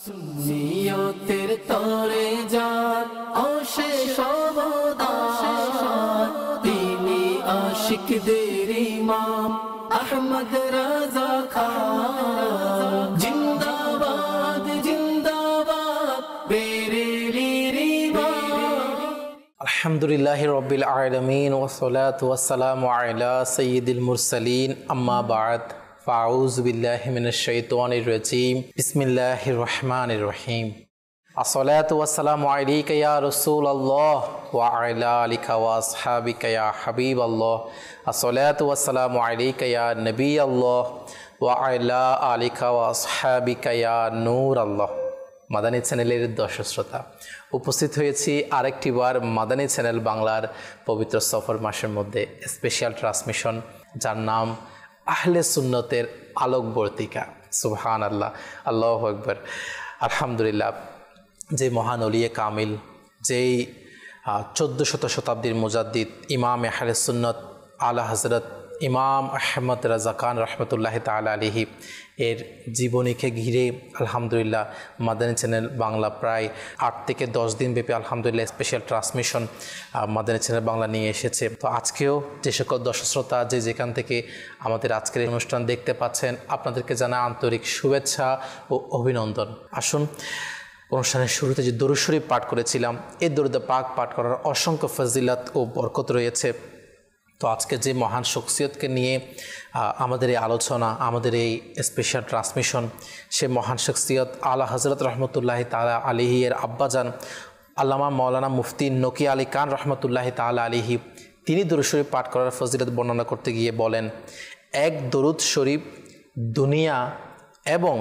সুন্নিয়তের তরে যার অশেষ অবদান, তিনি আশিকদের ইমাম আহমদ রাজা খান। জিন্দাবাদ জিন্দাবাদ বেরেলির ইমাম। আলহামদুলিল্লাহি রাব্বিল আলামিন ওয়াসসালাতু ওয়াসসালামু আলা সাইয়্যিদিল মুরসালিন আম্মা বা'দ। ফাউযু বিল্লাহি মিনাশ শাইতানির রাজীম। বিসমিল্লাহির রহমানির রহিম। আসসালাতু ওয়াসসালামু আলাইকা ইয়া রাসূলুল্লাহ ওয়া আলা আলিকা ওয়া আসহাবিকা ইয়া হাবিবাল্লাহ। আসসালাতু ওয়াসসালামু আলাইকা ইয়া নবিয়াল্লাহ ওয়া আলা আলিকা ওয়া আসহাবিকা ইয়া নূরাল্লাহ। মাদানী চ্যানেলের দর্শক শ্রোতা, উপস্থিত হয়েছি আরেকটি বার মাদানী চ্যানেল বাংলার পবিত্র সফর মাসের মধ্যে স্পেশাল ট্রান্সমিশন, যার নাম আহলে সুন্নতের আলোকবর্তিকা। সুবহানাল্লাহ, আল্লাহু আকবার। আলহামদুলিল্লাহ, যে মহান ওলিয়ে কামিল, যেই 1400 শতাব্দীর মুজাদ্দিদ ইমাম আহলে সুন্নত আলা হযরত ইমাম আহমদ রাজা খান রহমতুল্লাহ তাআলা আলাইহি এর জীবনীকে ঘিরে আলহামদুলিল্লাহ মাদানী চ্যানেল বাংলা প্রায় 8 থেকে 10 দিন ব্যাপী আলহামদুলিল্লাহ special transmission Madani channel Bangla নিয়ে এসেছে। তো আজকেও যে সকল দর্শক শ্রোতা যে যেখান থেকে আমাদের আজকের এই অনুষ্ঠান দেখতে পাচ্ছেন, আপনাদেরকে জানাই আন্তরিক শুভেচ্ছা ও অভিনন্দন। আসুন, অনুষ্ঠানের শুরুতে যে দরুদ শরীফ পাঠ করেছিলাম, এই দরুদ পাক পাঠ করার অসংখ্য ফজিলত ও বরকত রয়েছে। তো আজকে যে মহান শখসিয়তকে নিয়ে আমাদের এই আলোচনা, আমাদের এই স্পেশাল ট্রান্সমিশন, সে মহান শখসিয়ত আলা হযরত রহমতুল্লাহ তাআলা আলাইহি এর আব্বাজান আল্লামা মাওলানা মুফতি নকি আলী খান রহমতুল্লাহ তাআলা আলাইহি, তিনি দরুদ শরীফ পাঠ করার ফজিলত বর্ণনা করতে গিয়ে বলেন, এক দরুদ শরীফ দুনিয়া এবং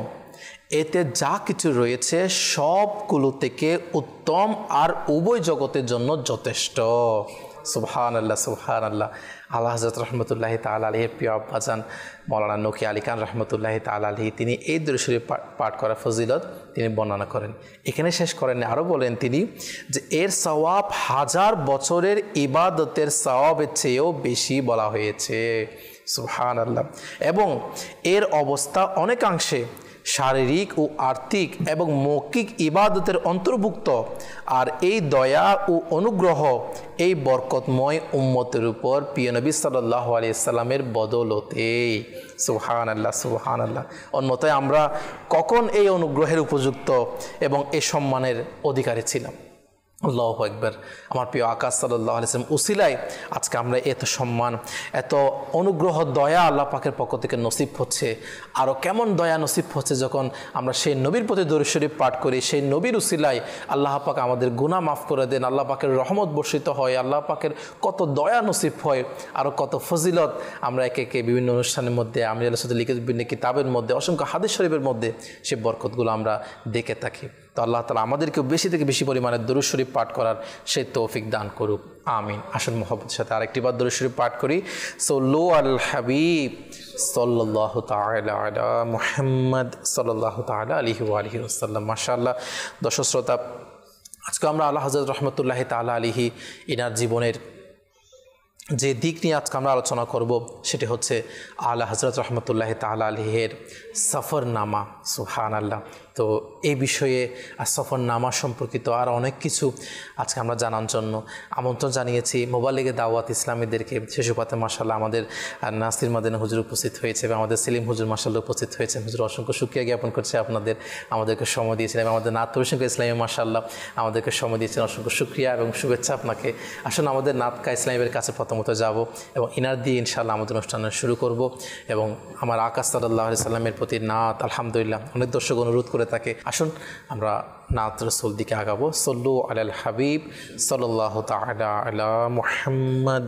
এতে যা কিছু রয়েছে সবগুলো থেকে উত্তম আর উভয় জগতের জন্য যথেষ্ট। সুবহানাল্লাহ, সুবহানাল্লাহ। আল্লাহ হযরত রহমতুল্লাহ তাআলা আলাইহি প্রিয় আব্বাজান মাওলানা নকি আলী খান রহমতুল্লাহ তাআলা আলাইহি তিনি এই দরুদ শরীফ পাঠ করার ফজিলত তিনি বর্ণনা করেন। এখানে শেষ করেন, আরও বলেন তিনি যে এর সওয়াব 1000 বছরের ইবাদতের সওয়াবের চেয়েও বেশি বলা হয়েছে। সুবহানাল্লাহ। এবং এর অবস্থা অনেকাংশে শারীরিক ও আর্থিক এবং মৌখিক ইবাদতের অন্তর্ভুক্ত। আর এই দয়া ও অনুগ্রহ এই বরকতময় উম্মতের উপর প্রিয় নবী সাল্লাল্লাহু আলাইহি সাল্লামের বদৌলতে। সুবহানাল্লাহ, সুবহানাল্লাহ। অন্যথায় আমরা কখন এই অনুগ্রহের উপযুক্ত এবং এই সম্মানের অধিকারী ছিলাম? আল্লাহু আকবার। আমার প্রিয় আকাশ সাল্লাল্লাহু আলাইহি ওয়াসাল্লাম উসিলায় আজকে আমরা এত সম্মান, এত অনুগ্রহ, দয়া আল্লাহ পাকের পক্ষ থেকে নসিব হচ্ছে। আরও কেমন দয়া নসিব হচ্ছে যখন আমরা সেই নবীর প্রতি দরুদ শরীফ পাঠ করি, সেই নবীর উসিলায় আল্লাহ পাক আমাদের গুনাহ মাফ করে দেন, আল্লাহ পাকের রহমত বর্ষিত হয়, আল্লাহ পাকের কত দয়া নসিব হয়, আরও কত ফজিলত আমরা একে একে বিভিন্ন অনুষ্ঠানের মধ্যে, আমি আল্লাহ সাথে লিখিত বিভিন্ন কিতাবের মধ্যে, অসংখ্য হাদিস শরীফের মধ্যে সেই বরকতগুলো আমরা দেখে থাকি। তো আল্লাহ তাআলা আমাদেরকেও বেশি থেকে বেশি পরিমাণে দরুদ শরীফ পাঠ করার সেই তৌফিক দান করুক, আমিন। আসুন মুহাব্বতের সাথে আরেকটি বার দরুদ শরীফ পাঠ করি। সাল্লু আল হাবিব সাল্লাল্লাহু তাআলা আলা মুহাম্মদ সাল্লাল্লাহু তাআলা আলাইহি ওয়া আলিহি ওয়াসাল্লাম। মাশাআল্লাহ। দর্শক শ্রোতা, আজকে আমরা আল্লাহ হযরত রহমতুল্লাহ তাআলা আলাইহি ইনার জীবনের যে দিক নিয়ে আজকে আমরা আলোচনা করব, সেটি হচ্ছে আলা হযরত রহমতুল্লাহ তাআলা আলাইহির সফরনামা। সুবহানাল্লাহ। তো এই বিষয়ে সফরনামা সম্পর্কিত আর অনেক কিছু আজকে আমরা জানার জন্য আমন্ত্রণ জানিয়েছি মোবাল্লিগে দাওয়াত ইসলামীদেরকে। শিশুপাতে মাশাআল্লাহ আমাদের নাসির মাদানী হুজুর উপস্থিত হয়েছে এবং আমাদের সেলিম হুজুর মাশাআল্লাহ উপস্থিত হয়েছে। হুজুর অসংখ্য শুকরিয়া জ্ঞাপন করছে আমাদেরকে সময় দিয়েছেন এবং আমাদের নাত তরিশঙ্কা ইসলামী মাশাআল্লাহ আমাদেরকে সময় দিয়েছেন। অসংখ্য শুকরিয়া এবং শুভেচ্ছা আপনাকে। আসুন আমাদের নাতকা ইসলামের কাছে প্রথমত যাব এবং ইনার দিয়ে ইনশাআল্লাহ আমাদের অনুষ্ঠান শুরু করব। এবং আমার আকাশ সাল্লাল্লাহু আলাইহি সাল্লামের প্রতি নাত আলহামদুলিল্লাহ অনেক দর্শক অনুরোধ করে থাকে। আসুন আমরা নাত রাসূল দিকে আগাবো। সল্লু আলাল হাবিব সাল্লাল্লাহু তাআলা আলা মুহাম্মদ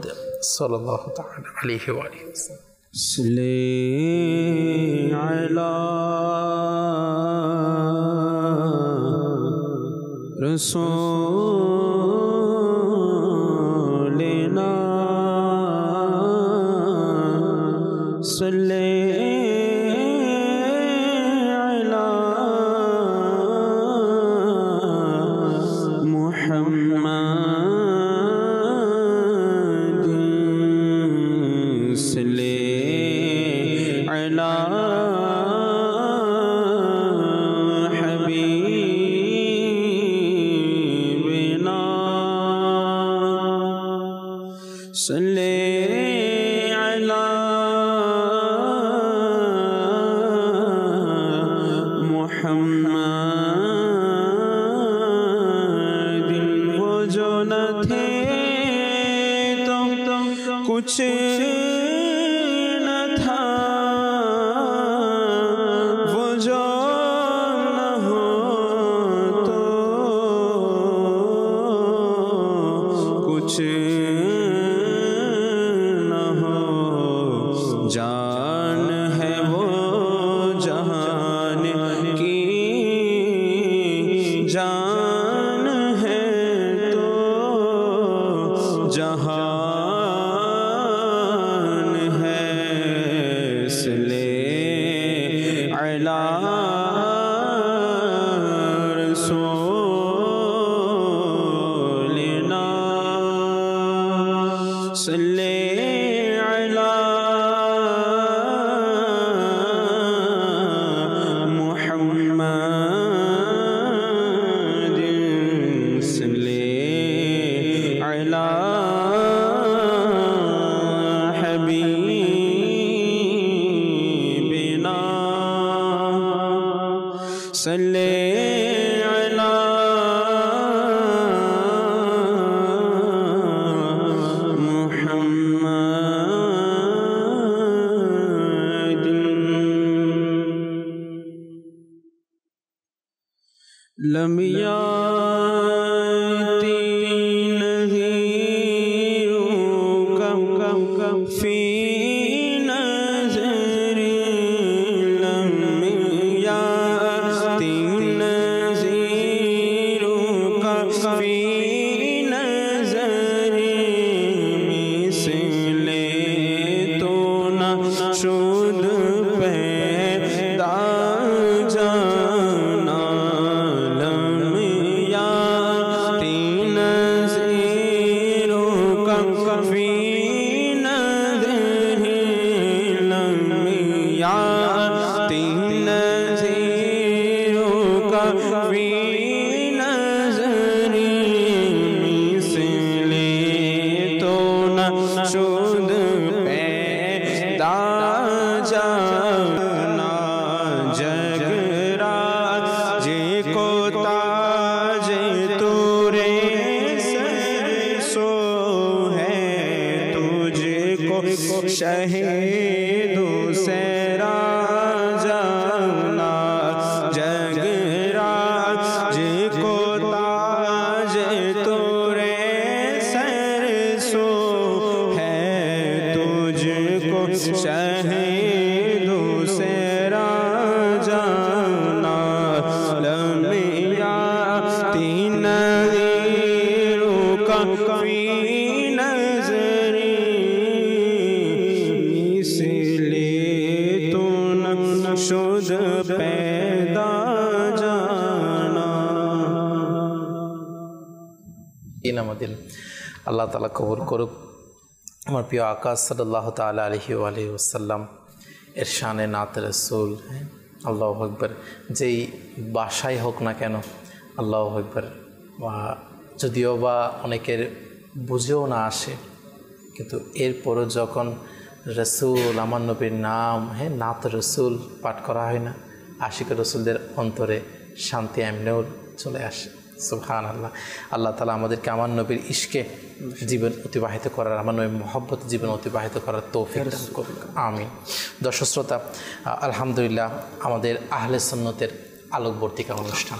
সাল্লাল্লাহু তাআলা আলাইহি ওয়া আলিহি ওয়াসাল্লাম। সাল্লি আলা রাসূলিনা সাল্লি على حبيب محمد وہ جو نہ تھے تو کچھ نہ تھا، وہ جو نہ ہو تو کچھ نہ ہو، جان ہے وہ جہان کی جان ہے تو جہان ہے، صلی علی رسولنا، صلی علی محمد، صلی علی حبیبنا، صلی علی محمد۔ لم یاتی نذیرک فی نظری، لم یاتی نذیرک فی نظری، مثل تو نہ شد پیدا جانا، لم یاتی نذیرک فی نظری، لم یاتی نذیرک فی نظری، مثل تو نہ شد پیدا جانا، جگ راج کو تاج تورے سر سو ہے، تجھ کو شہید سیرا جانا، جگ راج کو تاج تورے سر سو ہے، تجھ کو شہید سیرا جانا، لم یاتی نذیرک فی نظری، مثل تو نہ شد پیدا جانا۔ আমাদের আল্লাহ তাআলা কবুল করুক। আমার প্রিয় আকা সাল্লাল্লাহু তাআলা আলাইহি ওয়া আলিহি ওয়াসাল্লাম এর শানে নাত রাসূল, আল্লাহু আকবার, যেই ভাষাই হোক না কেন, আল্লাহু আকবার, যদিও বা অনেকের বুঝেও না আসে, কিন্তু এরপরও যখন রসুল, আমার নবীর নাম, নাত রসুল পাঠ করা হয় না, আশিক রসুলদের অন্তরে শান্তি এমনিও চলে আসে। সুবহানাল্লাহ। আল্লাহ তাআলা আমাদেরকে আমার নবীর ইশকে জীবন অতিবাহিত করার, আমার নবীর মহব্বত জীবন অতিবাহিত করার তৌফিক দান করুন, আমিন। দর্শক শ্রোতা, আলহামদুলিল্লাহ আমাদের আহলে সুন্নতের আলোকবর্তিকা অনুষ্ঠান।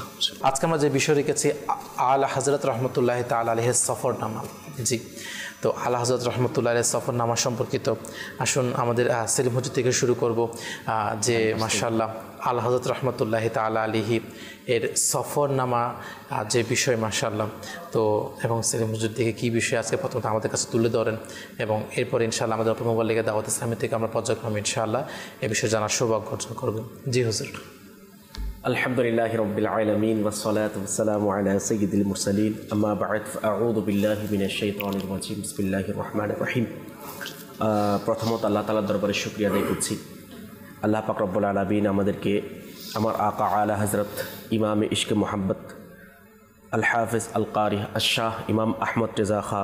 আজকে আমরা যে বিষয় রেখেছি আলা হযরত রহমতুল্লাহ তাআলা আলাইহির সফরনামা। জি, তো আলা হযরত রহমতুল্লাহ আলাইহির সফরনামা সম্পর্কিত আসুন আমাদের সেলিম হুজুর থেকে শুরু করব, যে মাশাআল্লাহ আলা হযরত রহমতুল্লাহ তাআলা আলাইহি এর সফরনামা যে বিষয় মাশাআল্লাহ, তো এবং সেলিম হুজুর থেকে কী বিষয় আজকে প্রথমত আমাদের কাছে তুলে ধরেন, এবং এরপর ইনশাআল্লাহ আমাদের অপর মোবাইল লেগে দাওয়াত ইসলামী থেকে আমরা পর্যায়ক্রমে ইনশাআল্লাহ এ বিষয়ে জানার সৌভাগ্য অর্জন করব। জি হুজুর। আলহামদুলিল্লাহ রাব্বিল আলামিন ওয়াসসালাতু ওয়াসসালামু আলা সাইয়্যিদিল মুরসালিন, আম্মা বা'দ, ফাআউযু বিল্লাহি মিনাশ শাইতানির রাজিম, বিসমিল্লাহির রহমানির রহিম। প্রথমত আল্লাহ তাআলার দরবারে শুকরিয়া আদায় করছি, আল্লাহ পাক রব্বুল আলামিন আমাদেরকে আমার আকা আলা হযরত ইমাম ইশকে মোহাম্মদ আল হাফিজ আল কারি আশ-শাহ ইমাম আহমদ রেজা খা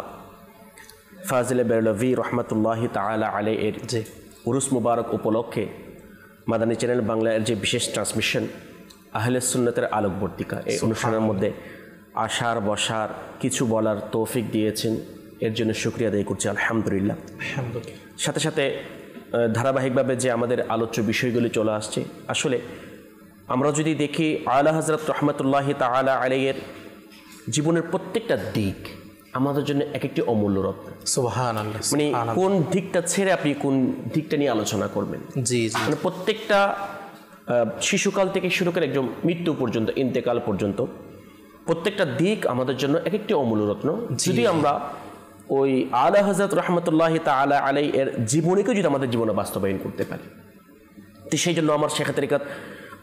ফাজিলে বেরলভি রহমতুল্লাহি তাআলা আলাইহি এর যে উরুস মুবারক উপলক্ষে মাদানী চ্যানেল বাংলার যে বিশেষ ট্রান্সমিশন, আহলে সুন্নাতের আলোকবর্তিকা। এই অনুষ্ঠানের মধ্যে আসার বসার কিছু বলার তৌফিক দিয়েছেন, এর জন্য শুকরিয়া আদায় করছি আলহামদুলিল্লাহ। সাথে সাথে ধারাবাহিকভাবে যে আমাদের আলোচ্য বিষয়গুলি চলে আসছে, আসলে আমরা যদি দেখি আলা হযরত রহমতুল্লাহি তাআলা আলাইহির জীবনের প্রত্যেকটা দিক আমাদের জন্য এক একটি অমূল্য রত্ন। সুবহানাল্লাহ। মানে কোন দিকটা ছেড়ে আপনি কোন দিকটা নিয়ে আলোচনা করবেন? জি জি। মানে প্রত্যেকটা শিশুকাল থেকে শুরু করে একদম মৃত্যু পর্যন্ত, ইন্তেকাল পর্যন্ত প্রত্যেকটা দিক আমাদের জন্য এক একটি অমূল্য রত্ন। যদি আমরা ওই আলা হযরত রহমতুল্লাহি তাআলা আলাইহি এর জীবনীকে যদি আমাদের জীবনে বাস্তবায়ন করতে পারি, তো সেই জন্য আমার শেখ তরিকত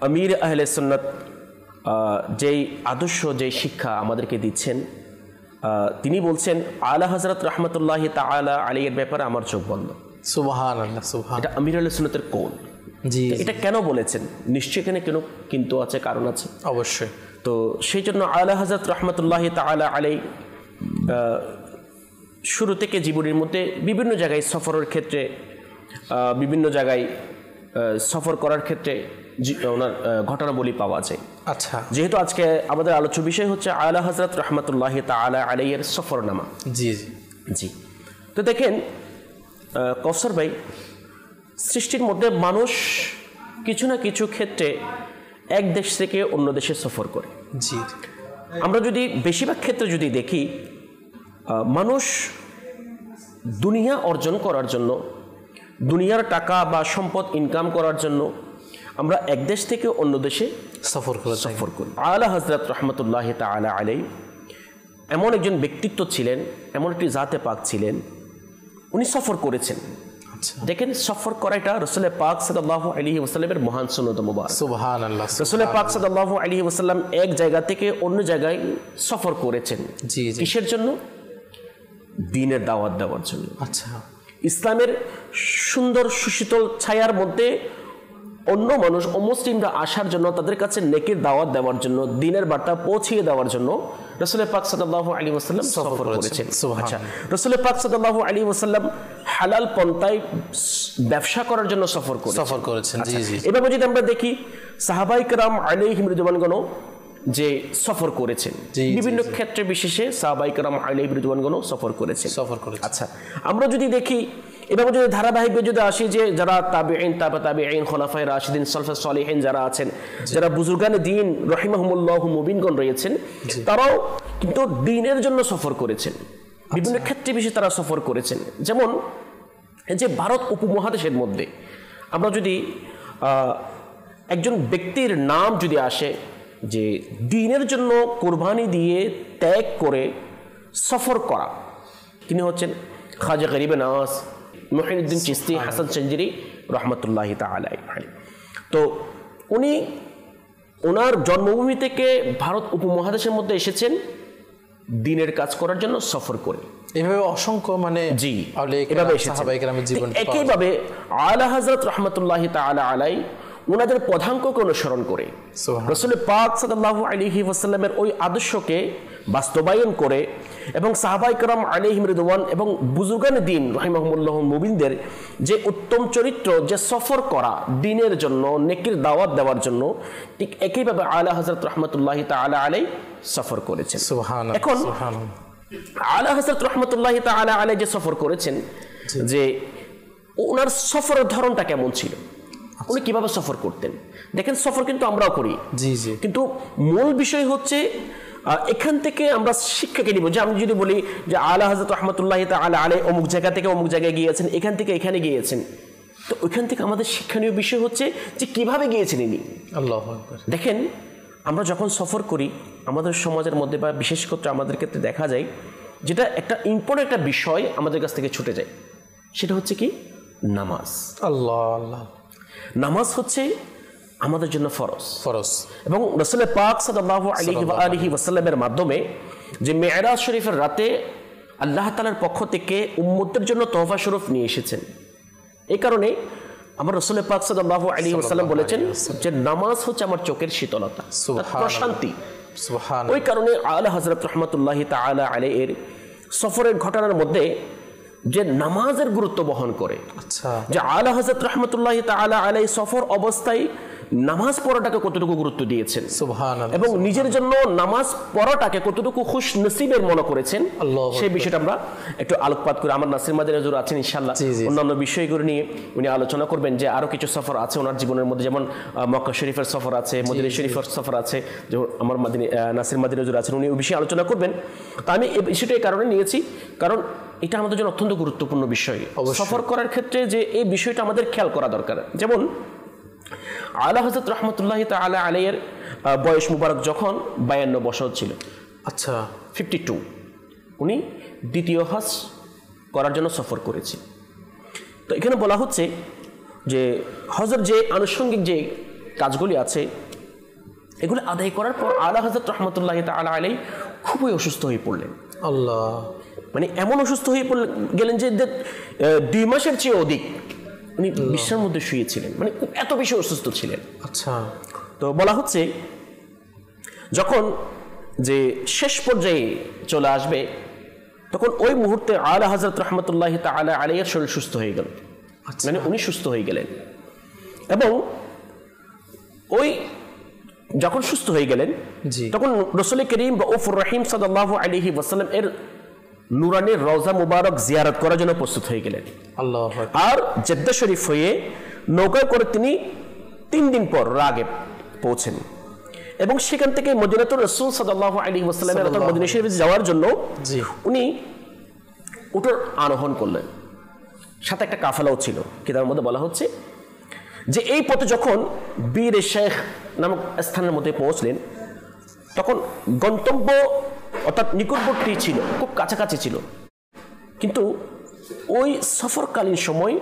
আমির আহলে সুন্নাত যেই আদর্শ, যেই শিক্ষা আমাদেরকে দিচ্ছেন, তিনি বলছেন আলা হযরত রহমতুল্লাহি তাআলা আলাইহির ব্যাপারে আমার চোখ বন্ধ। সুবহানাল্লাহ সুবহান। এটা আমির আহলে সুন্নাতের কোন? জি। এটা কেন বলেছেন? নিশ্চয়ই এখানে কেন কিন্তু আছে, কারণ আছে অবশ্যই। তো সেই জন্য আলা হযরত রহমতুল্লাহি তাআলা আলাইহি শুরু থেকে জীবনের মধ্যে বিভিন্ন জায়গায় সফরের ক্ষেত্রে, বিভিন্ন জায়গায় সফর করার ক্ষেত্রে ওনার ঘটনাবলী পাওয়া যায়। আচ্ছা, যেহেতু আজকে আমাদের আলোচ্য বিষয় হচ্ছে আলা হযরত রহমতুল্লাহি তাআলা আলাইহির সফরনামা। জি জি জি। তো দেখেন কৌসার ভাই, সৃষ্টির মধ্যে মানুষ কিছু না কিছু ক্ষেত্রে এক দেশ থেকে অন্য দেশে সফর করে। জি। আমরা যদি বেশিরভাগ ক্ষেত্রে যদি দেখি, মানুষ দুনিয়া অর্জন করার জন্য, দুনিয়ার টাকা বা সম্পদ ইনকাম করার জন্য আমরা এক দেশ থেকে অন্য দেশে সফর করি। আলা হযরত রহমতুল্লাহি তাআলা আলাইহি এমন একজন ব্যক্তিত্ব ছিলেন, এমন একটি জাতে পাক ছিলেন, উনি সফর করেছেন। দেখেন, সফর করা এটা রাসূল পাক সাল্লাল্লাহু আলাইহি ওয়াসাল্লামের মহান সুন্নাত মুবারক। সুবহানাল্লাহ। রাসূল পাক সাল্লাল্লাহু আলাইহি ওয়াসাল্লাম এক জায়গা থেকে অন্য জায়গায় সফর করেছেন। জি জি। কিসের জন্য? দ্বীনের দাওয়াত দেওয়ার জন্য। আচ্ছা। ইসলামের সুন্দর সুশীতল ছায়ার মধ্যে অন্য মানুষ, অমুসলিমরা আসার জন্য, তাদের কাছে নেকির দাওয়াত দেওয়ার জন্য, দ্বীনের বার্তা পৌঁছিয়ে দেওয়ার জন্য রাসূল পাক সাল্লাল্লাহু আলাইহি ওয়াসাল্লাম সফর করেছেন। আচ্ছা, রাসূল পাক সাল্লাল্লাহু আলাইহি ওয়াসাল্লাম হালাল পন্থায় ব্যবসা করার জন্য সফর করেছেন। জি জি। এভাবে যদি আমরা দেখি, সাহাবায়ে কেরাম আলাইহিম রিদওয়ানগণ যে সফর করেছেন, বিভিন্ন ক্ষেত্রে বিশেষে সাহাবায়ে কেরাম আলাইহিম রিদওয়ানগণ সফর করেছেন। আচ্ছা, আমরা যদি দেখি, এভাবে যদি ধারাবাহিকভাবে যদি আসি, যে যারা তাবিঈন, তাবিঈন, খোলাফায়ে রাশিদিন, সালফুস সালিহিন যারা আছেন, যারা বুজুর্গানে দ্বীন রাহিমাহুমুল্লাহ মুবিনগণ রয়েছেন, তারাও কিন্তু দ্বীনের জন্য সফর করেছেন। বিভিন্ন ক্ষেত্রে বিশেষে তারা সফর করেছেন। যেমন যে ভারত উপমহাদেশের মধ্যে আমরা যদি একজন ব্যক্তির নাম যদি আসে, যে দ্বীনের জন্য কোরবানি দিয়ে ত্যাগ করে সফর করা, তিনি হচ্ছেন খাজা গরিবে নওয়াজ মুঈনুদ্দিন চিশতি হাসান চঞ্জরি রহমতুল্লাহি তাআলা আলাইহি। তো উনি ওনার জন্মভূমি থেকে ভারত উপমহাদেশের মধ্যে এসেছেন দ্বীনের কাজ করার জন্য সফর করে। এভাবে অসংখ্য জি, এভাবে এসেছেন। একইভাবে আলা হযরত রহমতুল্লাহি তাআলা আলাইহি ওনাদের পদাঙ্ককে অনুসরণ করে রাসূল পাক সাল্লাল্লাহু আলাইহি ওয়াসাল্লামের ওই আদর্শকে বাস্তবায়ন করে, এবং সাহাবায়ে কেরাম আলাইহিম রিদওয়ান এবং বুজুর্গানে দ্বীন রাহিমাহুমুল্লাহ মুবিনদের যে উত্তম চরিত্র, যে সফর করা দ্বীনের জন্য, নেকির দাওয়াত দেওয়ার জন্য, ঠিক একইভাবে আলা হযরত রহমতুল্লাহি তাআলা আলাইহি সফর করেছেন। এখন আলা হযরত রহমতুল্লাহি তাআলা আলাইহি যে সফর করেছেন, যে ওনার সফরের ধরনটা কেমন ছিল, উনি কিভাবে সফর করতেন? দেখেন, সফর কিন্তু আমরাও করি, জি জি, কিন্তু মূল বিষয় হচ্ছে এখান থেকে আমরা শিক্ষাকে নিব। যে আমি যদি বলি যে আলা হযরত রহমতুল্লাহি তাআলা আলাইহি অমুক জায়গা থেকে অমুক জায়গায় গিয়েছেন, এখান থেকে এখানে গিয়েছেন, তো ওইখান থেকে আমাদের শিক্ষণীয় বিষয় হচ্ছে যে কিভাবে গিয়েছেন ইনি। আল্লাহু আকবার। দেখেন, আমরা যখন সফর করি আমাদের সমাজের মধ্যে বা বিশেষ করে আমাদের ক্ষেত্রে দেখা যায়, যেটা একটা ইম্পর্টেন্ট একটা বিষয় আমাদের কাছ থেকে ছুটে যায়, সেটা হচ্ছে কি? নামাজ। আল্লাহ আল্লাহ। নামাজ হচ্ছে আমাদের জন্য ফরজ, এবং রাসূল পাক সাল্লাল্লাহু আলাইহি ওয়াসাল্লামের মাধ্যমে যে মেরাজ শরীফের রাতে আল্লাহ তাআলার পক্ষ থেকে উম্মতের জন্য তোহফা স্বরূপ নিয়ে এসেছেন। এই কারণে আমার রাসূল পাক সাল্লাল্লাহু আলাইহি ওয়াসাল্লাম বলেছেন যে নামাজ হচ্ছে আমার চোখের শীতলতা, প্রশান্তি। সুবহানাল্লাহ। ওই কারণে আলা হযরত রাহমাতুল্লাহি তাআলা আলাইহির সফরের ঘটনার মধ্যে যে নামাজের গুরুত্ব বহন করে, আচ্ছা, যে আলা হযরত রাহমাতুল্লাহি তাআলা আলাইহি সফর অবস্থায় নামাজ পড়াটাকে কতটুকু গুরুত্ব দিয়েছেন, সুবহানাল্লাহ, এবং নিজের জন্য নামাজ পড়াটাকে কতটুকু খুশ নসিবের মনে করেছেন, আল্লাহু সেই বিষয়টা আমরা একটু আলোকপাত করে আমার নাসির মাদানী হুজুর আছেন ইনশাআল্লাহ অন্যান্য বিষয়গুলো নিয়ে উনি আলোচনা করবেন। যে আরো কিছু সফর আছে ওনার জীবনের মধ্যে, যেমন মক্কা শরীফের সফর আছে, মদিনা শরীফের সফর আছে, যে আমার নাসির মাদানী হুজুর আছেন, উনি ওই বিষয়ে আলোচনা করবেন। তো আমি এই বিষয়টা এই কারণে নিয়েছি, কারণ এটা আমাদের জন্য অত্যন্ত গুরুত্বপূর্ণ বিষয়। সফর করার ক্ষেত্রে যে এই বিষয়টা আমাদের খেয়াল করা দরকার। যেমন আলা হযরত রাহমাতুল্লাহি তাআলা আলাইহির বয়স মুবারক যখন 52 বছর ছিল, আচ্ছা 52, উনি দ্বিতীয় হজ করার জন্য সফর করেছে। তো এখানে বলা হচ্ছে যে হজের যে আনুষঙ্গিক যে কাজগুলি আছে এগুলো আদায় করার পর আলা হযরত রাহমাতুল্লাহি তাআলা আলাইহি খুবই অসুস্থ হয়ে পড়লেন। আল্লাহ, মানে এমন অসুস্থ হয়ে গেলেন যে 2 মাসের চেয়ে অধিক উনি বিশ্রামের মধ্যে শুয়েছিলেন, মানে এত বেশি অসুস্থ ছিলেন। আচ্ছা, তো বলা হচ্ছে যখন যে শেষ পর্যায়ে চলে আসবে তখন ওই মুহূর্তে আলা হযরত রাহমাতুল্লাহি তাআলা আলাইহির শরীর সুস্থ হয়ে গেল, মানে উনি সুস্থ হয়ে গেলেন। এবং ওই যখন সুস্থ হয়ে গেলেন তখন রাসূল করিম রাউফুর রহিম সাল্লাল্লাহু আলাইহি ওয়াসাল্লাম এর নুরানি রওজা মুবারক জিয়ারত করার জন্য প্রস্তুত হয়ে গেলেন। আল্লাহু আকবার। আর জেদ্দা শরীফ হয়ে নৌকায় করে তিনি 3 দিন পর রাগে পৌঁছেন এবং সেখান থেকে মদিনাতুর রাসূল সাল্লাল্লাহু আলাইহি ওয়াসাল্লামের অর্থাৎ মদিনা শরীফে যাওয়ার জন্য উনি উটের আরোহণ করলেন, সাথে একটা কাফেলাও ছিল। কিতাবের মধ্যে বলা হচ্ছে যে এই পথে যখন বীর শেখ নামক স্থানের মধ্যে পৌঁছলেন তখন গন্তব্য অর্থাৎ নিকটবর্তী ছিল, খুব কাছাকাছি ছিল, কিন্তু ওই সফরকালীন সময়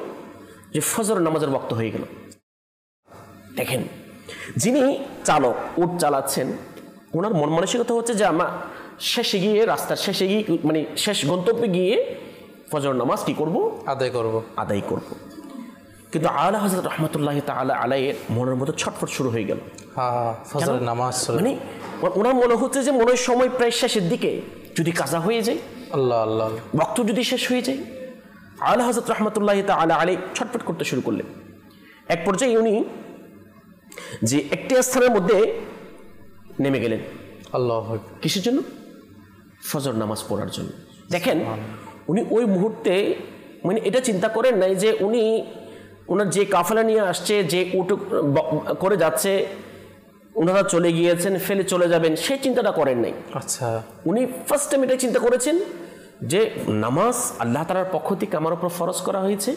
যে ফজর নামাজের ওয়াক্ত হয়ে গেল। দেখেন, যিনি চালক উট চালাচ্ছেন ওনার মন মানসিকতা হচ্ছে যে আমরা শেষে গিয়ে রাস্তার শেষে গিয়ে মানে শেষ গন্তব্যে গিয়ে ফজর নামাজ কি করব, আদায় করব। কিন্তু আলা হযরত রাহমাতুল্লাহি তাআলা আলাইহির মনের মধ্যে ছটফট শুরু হয়ে গেল। ফজরের নামাজ মানে ওনার মনে হচ্ছে যে মনে সময় প্রায় শেষের দিকে, যদি কাজা হয়ে যায়, আল্লাহ আল্লাহ, ওয়াক্ত যদি শেষ হয়ে যায়। আলা হযরত রাহমাতুল্লাহি তাআলা আলাইহি ছটফট করতে শুরু করলেন। এক পর্যায়ে উনি যে একটি স্থানের মধ্যে নেমে গেলেন। আল্লাহ, কিসের জন্য? ফজর নামাজ পড়ার জন্য। দেখেন, উনি ওই মুহূর্তে মানে এটা চিন্তা করেন নাই যে উনি ওনার যে কাফেলা নিয়ে আসছে, যে উট করে যাচ্ছে, ওনারা চলে গিয়েছেন, ফেলে চলে যাবেন, সেই চিন্তাটা করেন নাই। আচ্ছা, উনি ফার্স্ট টাইম এটা চিন্তা করেছেন যে নামাজ আল্লাহ তাআলার পক্ষ থেকে আমার উপর ফরজ করা হয়েছে,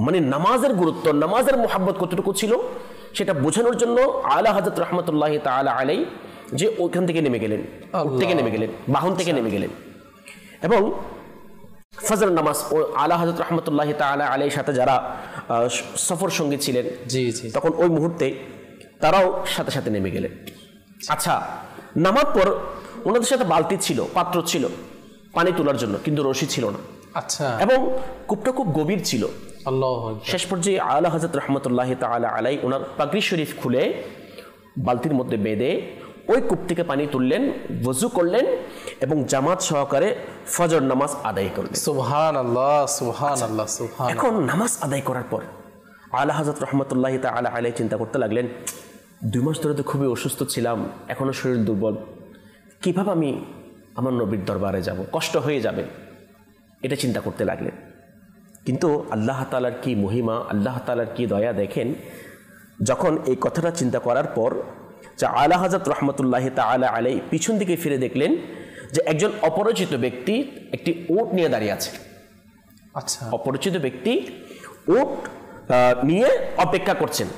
মানে নামাজের গুরুত্ব, নামাজের মুহাব্বত কতটুকু ছিল সেটা বোঝানোর জন্য আলা হযরত রাহমাতুল্লাহি তাআলা আলাইহি যে ওইখান থেকে নেমে গেলেন, উট থেকে নেমে গেলেন, বাহন থেকে নেমে গেলেন এবং ফজর নামাজ আলা হযরত রাহমাতুল্লাহি তাআলা আলাইহির সাথে যারা সফর সঙ্গী ছিলেন তখন ওই মুহূর্তে তারাও সাথে সাথে নেমে গেলেন। আচ্ছা, নামার পর ওনাদের সাথে বালতি ছিল, পাত্র ছিল পানি তোলার জন্য, কিন্তু রশি ছিল না। আচ্ছা, এবং কূপটা খুব গভীর ছিল। আল্লাহু আকবার। শেষ পর্যায়ে আলা হযরত রাহমাতুল্লাহি তাআলা আলাইহি ওনার পাগড়ি শরীফ খুলে বালতির মধ্যে বেঁধে ওই কূপ থেকে পানি তুললেন, ওযু করলেন এবং জামাত সহকারে ফজর নামাজ আদায় করলেন। সুবহানাল্লাহ, সুবহানাল্লাহ, সুবহানাল্লাহ। এখন নামাজ আদায় করার পর আলা হযরত রাহমাতুল্লাহি তাআলা আলাইহি চিন্তা করতে লাগলেন, 2 মাস ধরে তো খুবই অসুস্থ ছিলাম, এখনো শরীর দুর্বল, কিভাবে আমি আমার নবীর দরবারে যাব, কষ্ট হয়ে যাবে, এটা চিন্তা করতে লাগলেন। কিন্তু আল্লাহ তাআলার কি মহিমা, আল্লাহ তাআলার কি দয়া দেখেন, যখন এই কথাটা চিন্তা করার পর যে আলা হযরত রাহমাতুল্লাহি তাআলা আলাইহি পিছন দিকে ফিরে দেখলেন যে একজন অপরিচিত ব্যক্তি একটি উট নিয়ে দাঁড়িয়ে আছে। আচ্ছা, অপরিচিত ব্যক্তি উট নিয়ে অপেক্ষা করছেন।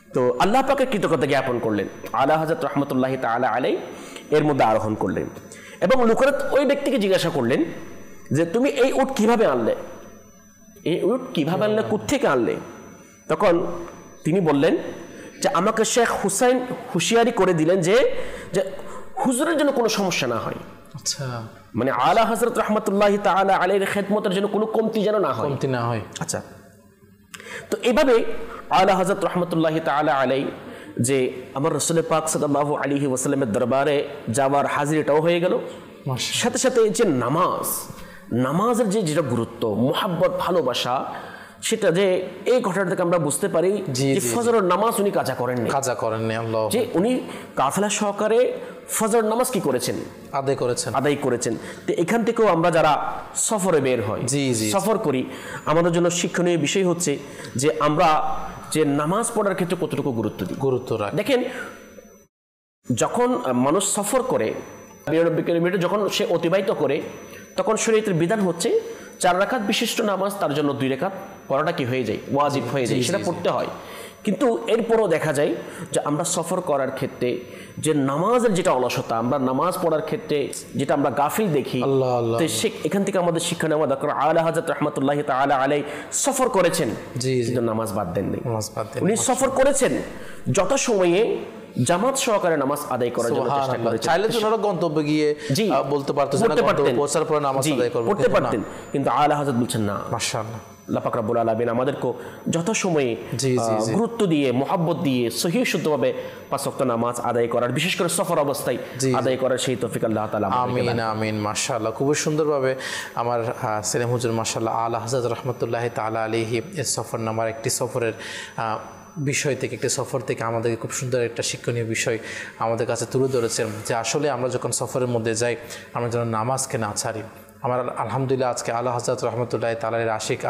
তো আল্লাহ পাকের কৃতজ্ঞতা জ্ঞাপন করলেন, আলা হযরত রাহমাতুল্লাহি তাআলা আলাইহি এর মধ্যে আরোহণ করলেন এবং লোকেরা ওই ব্যক্তিকে জিজ্ঞাসা করলেন যে তুমি এই উট কিভাবে আনলে, এই উট কিভাবে আনলে, কোত্থেকে আনলে? তখন তিনি বললেন যে আমাকে শেখ হুসাইন হুঁশিয়ারি করে দিলেন যে হুজুরের জন্য কোনো সমস্যা না হয়। আচ্ছা, মানে আলা হযরত রাহমাতুল্লাহি তাআলা আলাইহির খেদমতের জন্য কোনো কমতি যেন না হয়, আচ্ছা, তো এইভাবে আলা হযরত রাহমাতুল্লাহি তাআলা আলাইহি যে আমার রাসূল পাক সাল্লাল্লাহু আলাইহি ওয়াসাল্লামের দরবারে যাওয়ার হাজিরিটাও হয়ে গেল। সাথে সাথে যে নামাজের যে যেটা গুরুত্ব, মুহাব্বত, ভালোবাসা, সেটা যে এই ঘটনা থেকে আমরা বুঝতে পারি যে ফজরের নামাজ উনি কাজা করেননি, আল্লাহ, যে উনি কাফেলা সহকারে ফজর নামাজ কি করেছেন, আদায় করেছেন। তো এখান থেকেও আমরা যারা সফরে বের হয়, সফর করি, আমাদের জন্য শিক্ষণীয় বিষয় হচ্ছে যে আমরা যে নামাজ পড়ার ক্ষেত্রে কতটুকু গুরুত্ব রাখি। দেখেন, যখন মানুষ সফর করে 92 কিলোমিটার যখন সে অতিবাহিত করে, তখন শরীয়তের বিধান হচ্ছে 4 রাকাত বিশিষ্ট নামাজ তার জন্য 2 রাকাত পড়াটা কি হয়ে যায়, ওয়াজিব হয়ে যায়, সেটা পড়তে হয়। কিন্তু এরপরও দেখা যায় যে আমরা সফর করার ক্ষেত্রে যে নামাজের যেটা অলসতা, আমরা নামাজ পড়ার ক্ষেত্রে যেটা আমরা গাফিল দেখি, তো এখান থেকে আমাদের শিক্ষা নেওয়া দরকার। আলা হযরত রাহমাতুল্লাহি তাআলা আলাইহি সফর করেছেন, কিন্তু নামাজ বাদ দেননি। উনি সফর করেছেন যত সময়ে জামাত সহকারে নামাজ আদায় করার জন্য চেষ্টা করেছেন। চাইলে তো ওনারা গন্তব্যে গিয়ে বলতে পারতেন, পৌঁছার পরে নামাজ আদায় করতে পারতেন, কিন্তু আলা হযরত বলছেন না। মাশাআল্লাহ, আল্লাহ পাক রব্বুল আলামিন আমাদেরকে যত সময়ে গুরুত্ব দিয়ে, মোহাব্বত দিয়ে সহিহ শুদ্ধভাবে 5 ওয়াক্ত নামাজ আদায় করার, বিশেষ করে সফর অবস্থায় আদায় করার সেই তৌফিক আল্লাহ তাআলা আমাদেরকে দান। আমিন। মাশাআল্লাহ, খুব সুন্দরভাবে আমার সেলিম হুজুর মাশাআল্লাহ আলা হযরত রাহমাতুল্লাহি তাআলা আলাইহি এর সফরনামার একটি সফরের বিষয় থেকে, একটি সফর থেকে আমাদেরকে খুব সুন্দর একটা শিক্ষণীয় বিষয় আমাদের কাছে তুলে ধরেছেন, যে আসলে আমরা যখন সফরের মধ্যে যাই আমরা যেন নামাজকে না ছাড়ি। আমার আলহামদুলিল্লাহ আজকে আলা হযরত রাহমাতুল্লাহি তাআলা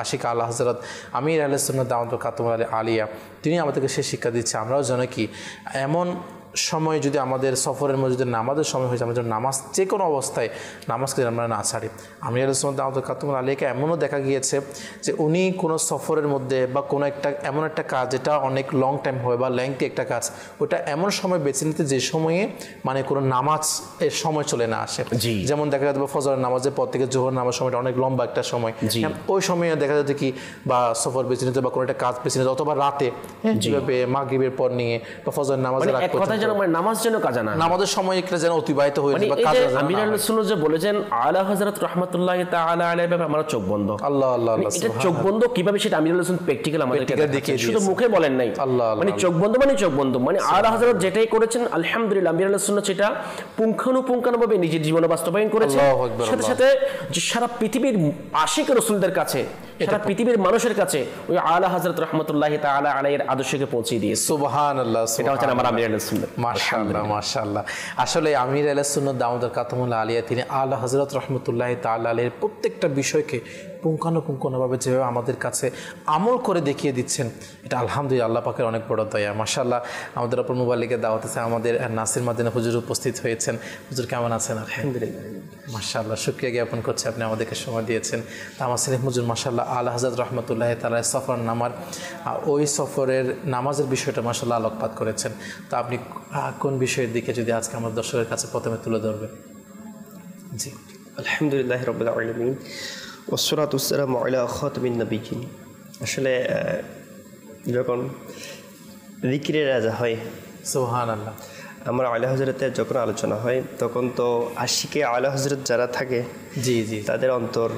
আশিক আলা হযরত আমির আহলে সুন্নাত দাওয়াতুল খাতুমুল আলিয়া, তিনি আমাদেরকে সে শিক্ষা দিচ্ছে আমরাও যেন কি এমন সময় যদি আমাদের সফরের মধ্যে যদি নামাজের সময় হয়েছে, আমরা যেন নামাজ যে কোনো অবস্থায় নামাজকে আমরা না ছাড়ি। আমির আহলে সুন্নাত দাওয়াতুল খাতুমুল আলিয়াকে এমনও দেখা গিয়েছে যে উনি কোনো সফরের মধ্যে বা কোনো একটা এমন একটা কাজ যেটা অনেক লং টাইম হয় বা লেংথি একটা কাজ, ওটা এমন সময় বেছে নিতে যে সময়ে মানে কোনো নামাজ এর সময় চলে না আসে। যেমন দেখা যাবে ফজরের নামাজের পর থেকে জোহর নামাজ সময়টা অনেক লম্বা একটা সময়, ওই সময়ে দেখা যাচ্ছে কি বা সফর বেছে নিতে বা কোনো একটা কাজ বেছে নিতে, অথবা রাতে যেভাবে মাগরিবের পর নিয়ে বা ফজরের নামাজের আগ পর্যন্ত নামাজ যেন কাজা না, নামাজের সময় একটা যেন অতিবাহিত হয়ে যায় বা কাজ না। আমির আহলে সুন্নাত যে বলেছেন আলা হযরত রাহমাতুল্লাহি তাআলা আলাইহি, আমরা চোখ বন্ধ। আল্লাহ, এটা চোখ বন্ধ কিভাবে সেটা আমির আহলে সুন্নাত প্র্যাকটিক্যাল আমাদেরকে দেখিয়ে, শুধু মুখে বলেন নাই। মানে চোখ বন্ধ মানে আলা হযরত যেটাই করেছেন আলহামদুলিল্লাহ, আমির আহলে সুন্নাত সেটা পুঙ্খানুপুঙ্খানুভাবে নিজের জীবনে বাস্তবায়ন করেছেন। সাথে সাথে যে সারা পৃথিবীর আশিক রাসূলদের কাছে, সারা পৃথিবীর মানুষের কাছে ওই আলা হযরত রাহমাতুল্লাহি তাআলা আলাইহির আদর্শকে পৌঁছে দিয়েছে। সুবহানাল্লাহ, এটা হচ্ছে আমার আমির আহলে সুন্নাত। মাশাআল্লাহ, মাশাআল্লাহ। আসলে আমির আহলে সুন্নাত দাওয়াতুল খাতুমুল আলিয়া তিনি আলা হযরত রাহমাতুল্লাহি তাআলা আলাইহির প্রত্যেকটা বিষয়কে পুঙ্খানুপুঙ্খভাবে যেভাবে আমাদের কাছে আমল করে দেখিয়ে দিচ্ছেন, এটা আলহামদুলিল্লাহ আল্লাহ পাকের অনেক বড় দয়া। মাশাআল্লাহ, আমাদের অপর মোবাইলের দাওয়াত আছে, আমাদের নাসির মাদিনা হুজুর উপস্থিত হয়েছেন। হুজুর কেমন আছেন? আলহামদুলিল্লাহ, মাশাআল্লাহ, শুকরিয়া জ্ঞাপন করছি আপনি আমাদেরকে সময় দিয়েছেন। তা আমার সেলিম হুজুর মাশাআল্লাহ আলা হযরত রাহমাতুল্লাহি তাআলা সফর নামার ওই সফরের নামাজের বিষয়টা মাশাআল্লাহ আলোকপাত করেছেন। তো আপনি কোন বিষয়ের দিকে যদি আজকে আমার দর্শকের কাছে প্রথমে তুলে ধরবেন? জি, আলহামদুলিল্লাহি রাব্বিল আলামিন ওয়াসসালাতু ওয়াসসালামু আলা খাতামিন নাবিয়্যিন। আসলে যখন জিকিরের রাজা হয়, সুবহানাল্লাহ, আমার আলা হযরতের যখন আলোচনা হয় তখন তো আশিকে আলা হযরত যারা থাকে, তাদের অন্তর